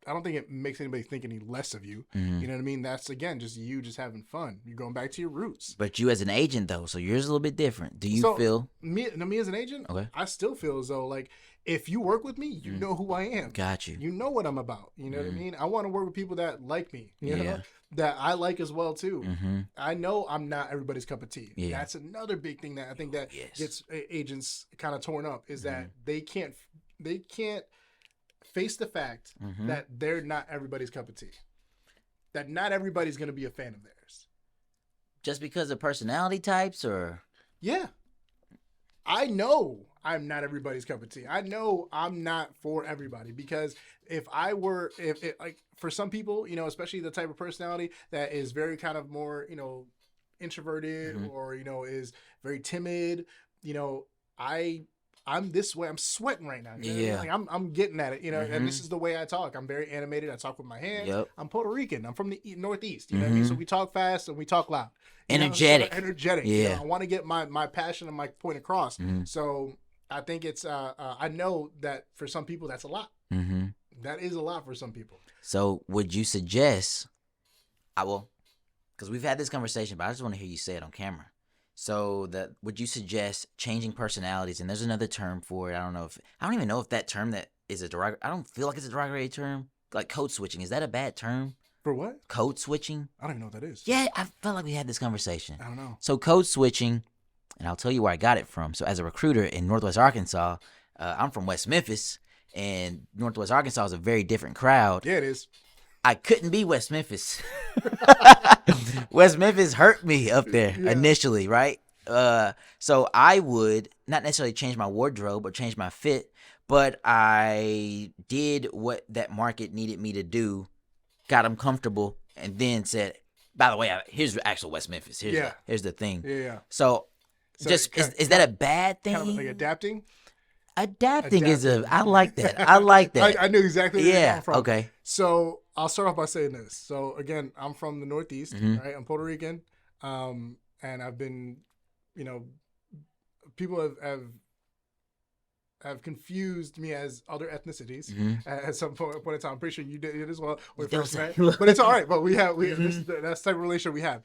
it makes anybody think any less of you. Mhm. You know what I mean? That's again just you just having fun. You're going back to your roots. But you as an agent though, so yours is a little bit different. Do you So feel me as an agent, Okay. I still feel as though like if you work with me, you know who I am. got you? You know what I'm about. You know what I mean? I want to work with people that like me. You Yeah. know that I like as well too. Mm-hmm. I know I'm not everybody's cup of tea. Yeah. That's another big thing that I think that Yes. gets agents kind of torn up is that they can't face the fact that they're not everybody's cup of tea. That not everybody's going to be a fan of theirs. Just because of personality types, or Yeah. I know I'm not everybody's cup of tea. I know I'm not for everybody because if like for some people, you know, especially the type of personality that is very kind of more, you know, introverted or, you know, is very timid, you know, I'm this way. I'm sweating right now. You know what I mean? Yeah. Like I'm getting at it, you know, and this is the way I talk. I'm very animated. I talk with my hands. Yep. I'm Puerto Rican. I'm from the Northeast. You know what I mean? So we talk fast and we talk loud. You know? Energetic. So energetic. Yeah. You know, I want to get my passion and my point across. So I think it's I know that for some people that's a lot. That is a lot for some people. So would you suggest? Because we've had this conversation, but I just want to hear you say it on camera. So would you suggest changing personalities? And there's another term for it. I don't even know if that term that is a derogatory. I don't feel like it's a derogatory term. Like code switching. Is that a bad term? For what? Code switching? I don't even know what that is. Yeah, I felt like we had this conversation. I don't know. So code switching, and I'll tell you where I got it from. So as a recruiter in Northwest Arkansas, I'm from West Memphis, and Northwest Arkansas is a very different crowd. Yeah, it is. I couldn't be West Memphis. West Memphis hurt me up there initially, right? So I would not necessarily change my wardrobe or change my fit, but I did what that market needed me to do, got them comfortable, and then said, by the way, here's actual West Memphis. Here's the thing. Yeah. So just is that a bad thing? Kind of like adapting? Adapting is I like that. I like that. I knew exactly where you're coming from. Okay. So I'll start off by saying this. So again, I'm from the Northeast, right? I'm Puerto Rican, and I've been, you know, people have confused me as other ethnicities at some point in time. I'm pretty sure you did it as well when we first met, but it's all right. But that's the type of relationship we have.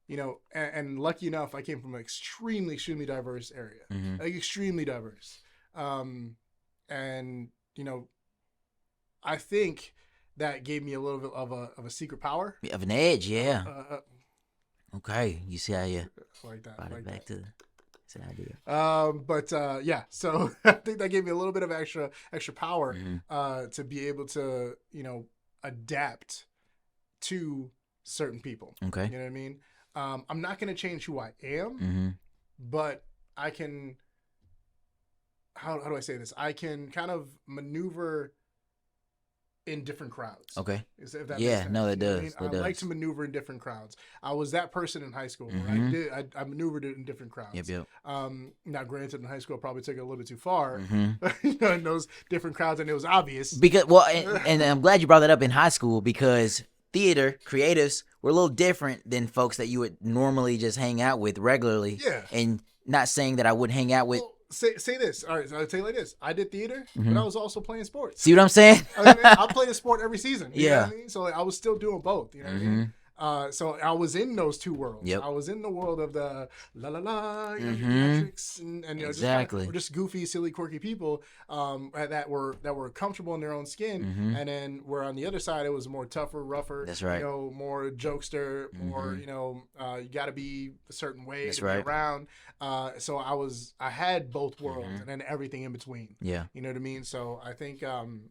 You know, and lucky enough, I came from an extremely diverse area, like extremely diverse. And you know, I think that gave me a little bit of a secret power, of an edge, yeah. Okay, you see how you like that, brought it back to the idea. Yeah, so I think that gave me a little bit of extra power to be able to, you know, adapt to certain people. Okay, you know what I mean. I'm not going to change who I am, but I can. How do I say this? I can kind of maneuver in different crowds. Okay. If that Yeah, makes sense. no, that You know what does. I mean? I like to maneuver in different crowds. I was that person in high school where I maneuvered in different crowds. Yep. Now, granted, in high school, I probably took it a little bit too far. You know, in those different crowds, and it was obvious. Because and I'm glad you brought that up in high school, because theater creatives were a little different than folks that you would normally just hang out with regularly. Yeah. And not saying that I would hang out with. Well, say this. All right, so I'll tell you like this. I did theater, but I was also playing sports. See what I'm saying? I played a sport every season. You know what I mean? So like, I was still doing both. You know what I mean? So I was in those two worlds. Yep. I was in the world of the la la la, you know, theatrics and you know, exactly. just goofy, silly, quirky people that were comfortable in their own skin, and then where on the other side it was more tougher, rougher. That's right. You know, more jokester, more you know, you got to be a certain way That's to right. be around. So I had both worlds and then everything in between. Yeah. You know what I mean? So I think I'm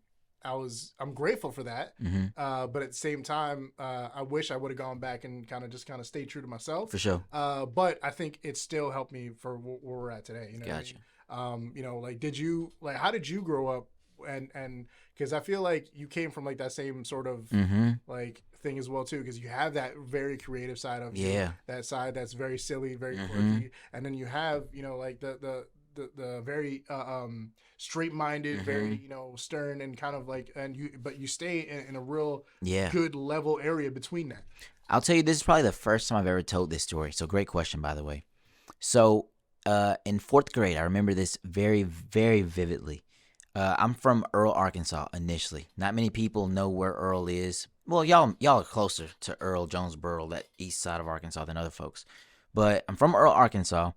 grateful for that. But at the same time, I wish I would have gone back and kind of stayed true to myself. For sure. But I think it still helped me for where we're at today. You know Gotcha. what I mean? You know, like, how did you grow up? And because I feel like you came from like that same sort of like thing as well too, because you have that very creative side of you, that side that's very silly, very quirky, and then you have, you know, like the very straight-minded, very, you know, stern and kind of like, but you stay in a real good level area between that. I'll tell you, this is probably the first time I've ever told this story. So great question, by the way. So in fourth grade, I remember this very, very vividly. I'm from Earl, Arkansas. Initially, not many people know where Earl is. Well, y'all are closer to Earl, Jonesboro, that east side of Arkansas than other folks. But I'm from Earl, Arkansas,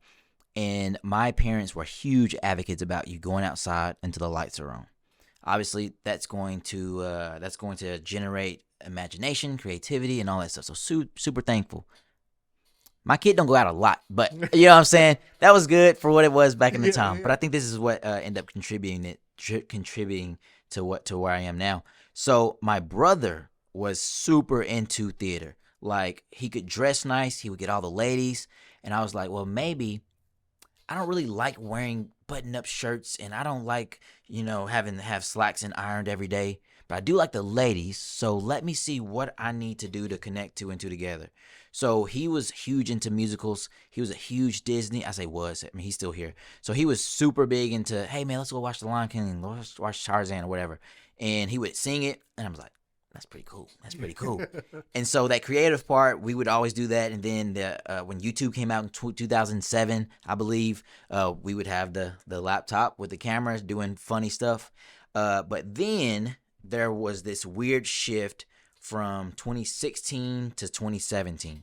and my parents were huge advocates about you going outside until the lights are on. Obviously, that's going to generate imagination, creativity, and all that stuff. So super thankful. My kid don't go out a lot, but you know what I'm saying. That was good for what it was back in the time. But I think this is what ended up contributing to where I am now. So my brother was super into theater. Like he could dress nice, he would get all the ladies, and I was like, well, maybe I don't really like wearing button-up shirts, and I don't like having to have slacks and ironed every day. But I do like the ladies, so let me see what I need to do to connect two and two together. So he was huge into musicals. He was a huge Disney. I say was. I mean, he's still here. So he was super big into, hey man, let's go watch The Lion King, let's watch Tarzan or whatever. And he would sing it, and I was like, that's pretty cool. That's pretty cool. And so that creative part, we would always do that. And then when YouTube came out in 2007, I believe, we would have the laptop with the cameras doing funny stuff. But then there was this weird shift from 2016 to 2017.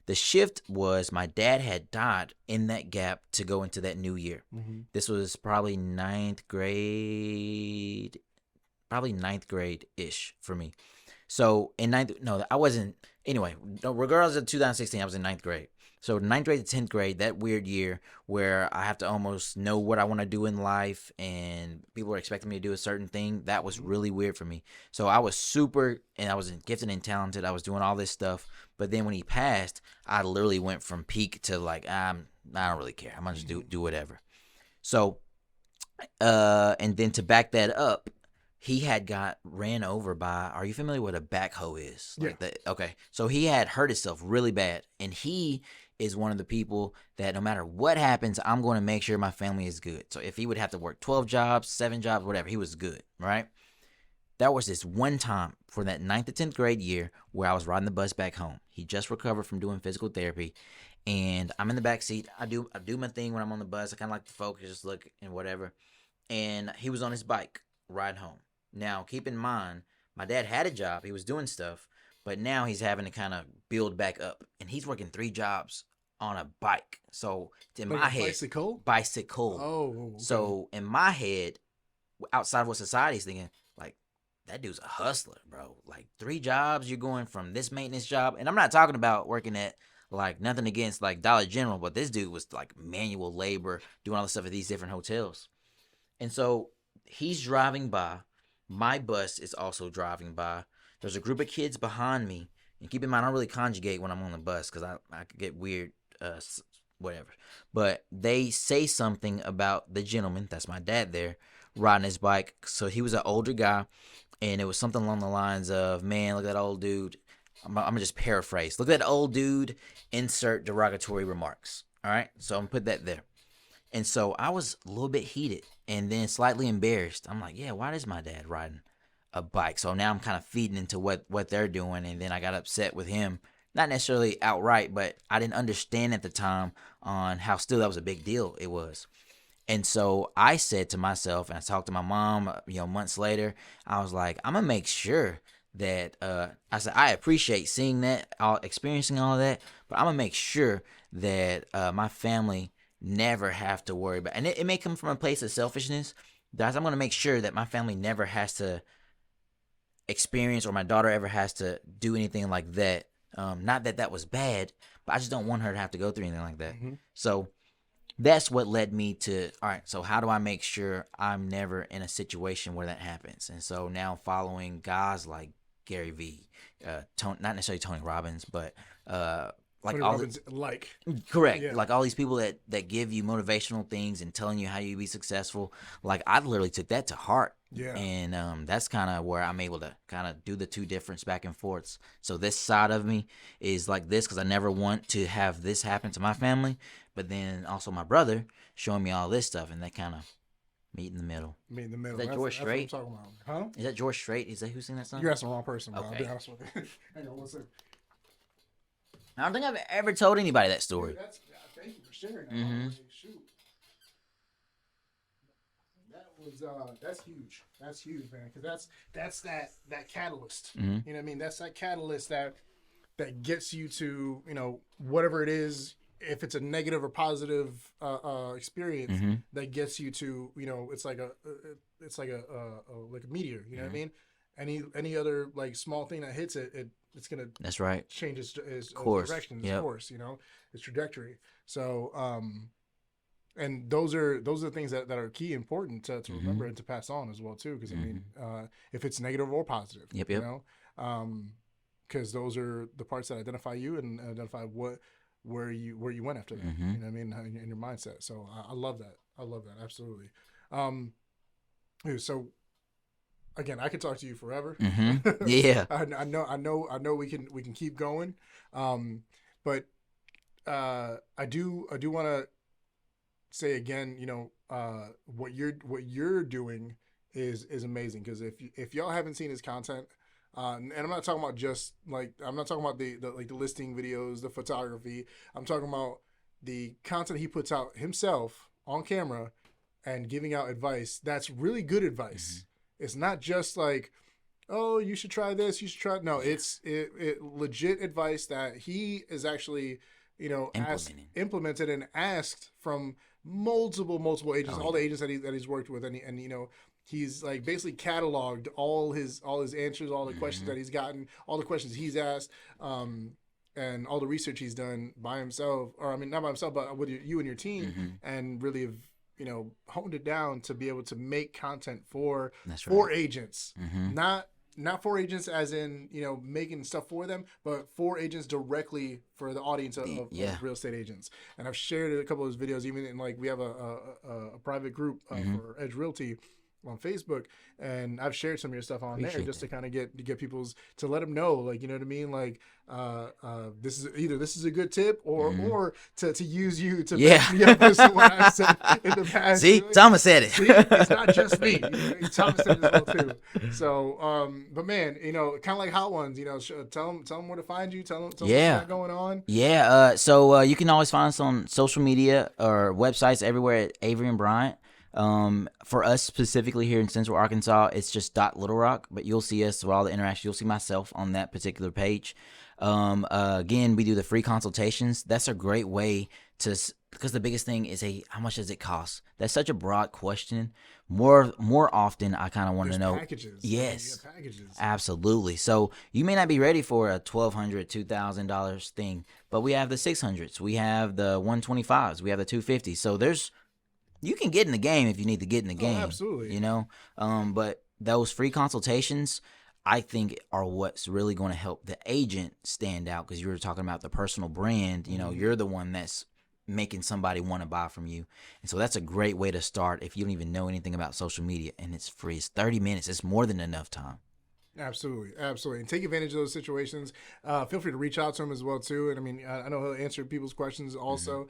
The shift was my dad had died in that gap to go into that new year. Mm-hmm. This was probably ninth grade ish for me. So in I wasn't. Anyway, regardless of 2016, I was in ninth grade. So ninth grade to 10th grade, that weird year where I have to almost know what I want to do in life and people are expecting me to do a certain thing, that was really weird for me. So I was I was gifted and talented. I was doing all this stuff. But then when he passed, I literally went from peak to like, I don't really care. I'm going to just do whatever. So, and then to back that up, he had got ran over by. Are you familiar with what a backhoe is? Yeah. Okay. So he had hurt himself really bad, and he is one of the people that no matter what happens, I'm going to make sure my family is good. So if he would have to work 12 jobs, 7 jobs, whatever, he was good, right? That was this one time for that 9th to 10th grade year where I was riding the bus back home. He just recovered from doing physical therapy, and I'm in the back seat. I do my thing when I'm on the bus. I kind of like to focus, just look and whatever. And he was on his bike riding home. Now, keep in mind, my dad had a job. He was doing stuff, but now he's having to kind of build back up. And he's working 3 jobs on a bike. So, in my head, bicycle. Oh. Okay. So, in my head, outside of what society's thinking, like, that dude's a hustler, bro. Like, 3 jobs, you're going from this maintenance job. And I'm not talking about working at, like, nothing against, like, Dollar General, but this dude was, like, manual labor, doing all this stuff at these different hotels. And so, he's driving by. My bus is also driving by. There's a group of kids behind me. And keep in mind, I don't really conjugate when I'm on the bus because I could get weird, whatever. But they say something about the gentleman, that's my dad there, riding his bike. So he was an older guy. And it was something along the lines of, man, look at that old dude. I'm going to just paraphrase. Look at that old dude, insert derogatory remarks. All right? So I'm going to put that there. And so I was a little bit heated and then slightly embarrassed. I'm like, yeah, why is my dad riding a bike? So now I'm kind of feeding into what they're doing. And then I got upset with him. Not necessarily outright, but I didn't understand at the time on how still that was a big deal it was. And so I said to myself, and I talked to my mom, months later, I was like, I'm going to make sure that, I said, I appreciate seeing that, experiencing all of that, but I'm going to make sure that my family never have to worry about, and it may come from a place of selfishness, that I'm going to make sure that my family never has to experience or my daughter ever has to do anything like that. Not that that was bad, but I just don't want her to have to go through anything like that. Mm-hmm. So that's what led me to, all right, so how do I make sure I'm never in a situation where that happens? And so now following guys like Gary Vee, not necessarily Tony Robbins, but like all correct, yeah. Like all these people that give you motivational things and telling you how you be successful. Like I literally took that to heart. Yeah. And that's kind of where I'm able to kind of do the two difference back and forths. So this side of me is like this because I never want to have this happen to my family. But then also my brother showing me all this stuff, and they kind of meet in the middle. Meet in the middle. Is that George Strait? That's what I'm talking about. Huh? Is that George Strait? Is that who sang that song? You're asking the wrong person, bro. Okay. I'll be honest with you. Hang on one second. I don't think I've ever told anybody that story. Thank you for sharing that. Mm-hmm. Shoot. That That's huge. That's huge, man. Because that's that catalyst. Mhm. You know what I mean? That's that catalyst that gets you to, you know, whatever it is. If it's a negative or positive experience, Mhm. that gets you to, you know, it's like a meteor. You know what I mean? Any other like small thing that hits it's gonna That's right. change its Course. direction, its Yep. course. You know, its trajectory. So and those are the things that are key important to remember and to pass on as well too, because I mean if it's negative or positive, Yep, you yep. know, because those are the parts that identify you and identify where you went after that, you know what I mean, in your mindset. So I love that, absolutely. So again, I could talk to you forever. Yeah. I know we can keep going, but I do want to say again, you know, what you're doing is amazing, because if y'all haven't seen his content, and I'm not talking about just like, I'm not talking about the like the listing videos, the photography. I'm talking about the content he puts out himself on camera and giving out advice. That's really good advice. It's not just like, oh, you should try this, you should try. No, it's legit advice that he is actually, you know, implemented and asked from multiple agents, all the agents that he's worked with, and you know, he's like basically cataloged all his answers, all the questions that he's gotten, all the questions he's asked, and all the research he's done by himself, or I mean not by himself, but with you and your team, and really have, you know, honed it down to be able to make content for agents, not for agents as in, you know, making stuff for them, but for agents directly for the audience of real estate agents. And I've shared a couple of those videos, even in like, we have a private group for Edge Realty on Facebook, and I've shared some of your stuff on there just to kind of get people's, to let them know, like, you know what I mean, like this is a good tip, or to use you to back me up as to what I've said in the past. See, Thomas said it. See, it's not just me. Thomas said it as well too. So, but man, you know, kind of like Hot Ones, you know, tell them where to find you. Tell them what you got going on. Yeah. So you can always find us on social media or websites everywhere at Avery and Bryant. For us specifically here in Central Arkansas, it's just .Little Rock, but you'll see us with all the interaction. You'll see myself on that particular page. Again, we do the free consultations. That's a great way to, because the biggest thing is, how much does it cost? That's such a broad question. More often, I kind of want to know. Packages. Yes, packages. Absolutely. So you may not be ready for a $1,200, $2,000 thing, but we have the 600s, we have the 125s, we have the 250s. So you can get in the game if you need to get in the game. Absolutely. You know, but those free consultations, I think, are what's really going to help the agent stand out, because you were talking about the personal brand. You know, you're the one that's making somebody want to buy from you. And so that's a great way to start if you don't even know anything about social media, and it's free. It's 30 minutes. It's more than enough time. Absolutely. And take advantage of those situations. Feel free to reach out to him as well too. And I mean, I know he'll answer people's questions also.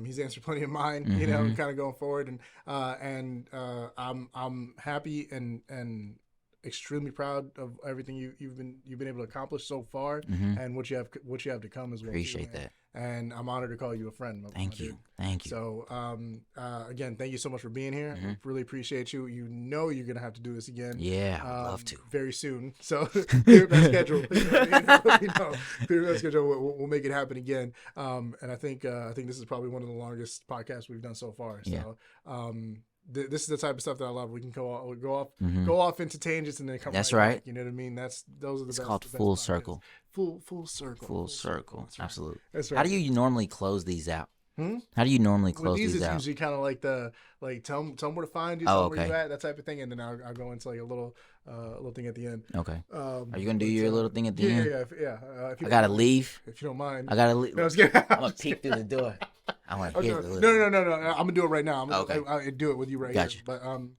He's answered plenty of mine, you know, kind of going forward. And I'm happy and extremely proud of everything you've been able to accomplish so far, and what you have to come as well. Appreciate that. And I'm honored to call you a friend. Thank you. So, again, thank you so much for being here. Really appreciate you. You know you're gonna have to do this again. Yeah, I'd love to. Very soon. So, clear my schedule. Clear my schedule. We'll make it happen again. And I think this is probably one of the longest podcasts we've done so far. So, this is the type of stuff that I love. We can go off into tangents and then come. That's right right. back. You know what I mean? Those are the best. It's called the best full podcasts. circle. Full circle. Full circle. That's right. Absolutely. That's right. How do you normally close these out? How do you normally close these these it's out? usually kind of like tell them where to find you, tell them where you at, that type of thing, and then I'll go into like a little thing at the end. Okay. Are you gonna do your little thing at the end? Yeah. I gotta leave. If you don't mind. I gotta leave. No, I'm gonna peek through the door. I want to hear the No. I'm gonna do it right now. I'm gonna do it with you right Gotcha. here.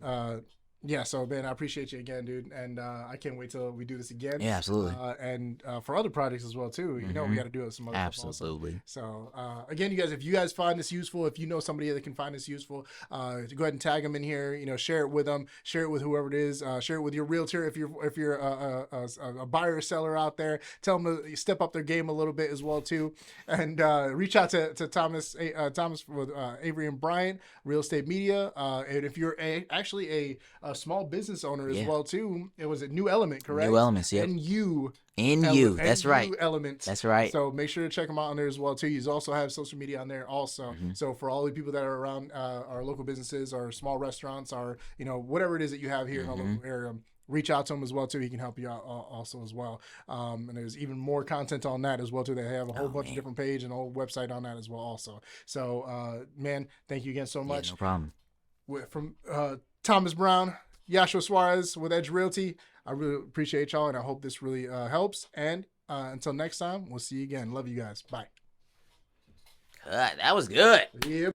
But Yeah, so man, I appreciate you again, dude, and I can't wait till we do this again. Yeah, absolutely. And for other projects as well too. You know, we got to do some other stuff also. Absolutely. So again, you guys, if you guys find this useful, if you know somebody that can find this useful, go ahead and tag them in here. You know, share it with them, share it with whoever it is, share it with your realtor if you're a buyer or seller out there. Tell them to step up their game a little bit as well too, and reach out to Thomas with Avery and Bryant Real Estate Media, and if you're actually a small business owner as well too, it was a New Element, correct? New Elements, yep. That's right. Elements. That's right. So make sure to check them out on there as well too. You also have social media on there also. So for all the people that are around our local businesses, our small restaurants, our whatever it is that you have here in our local area, reach out to him as well too. He can help you out also as well. And there's even more content on that as well too. They have a whole bunch of different page and a whole website on that as well also. So man, thank you again so much. Yeah, no problem. From Thomas Brown, Yashua Suarez with Edge Realty. I really appreciate y'all, and I hope this really helps. And until next time, we'll see you again. Love you guys. Bye. That was good. Yep.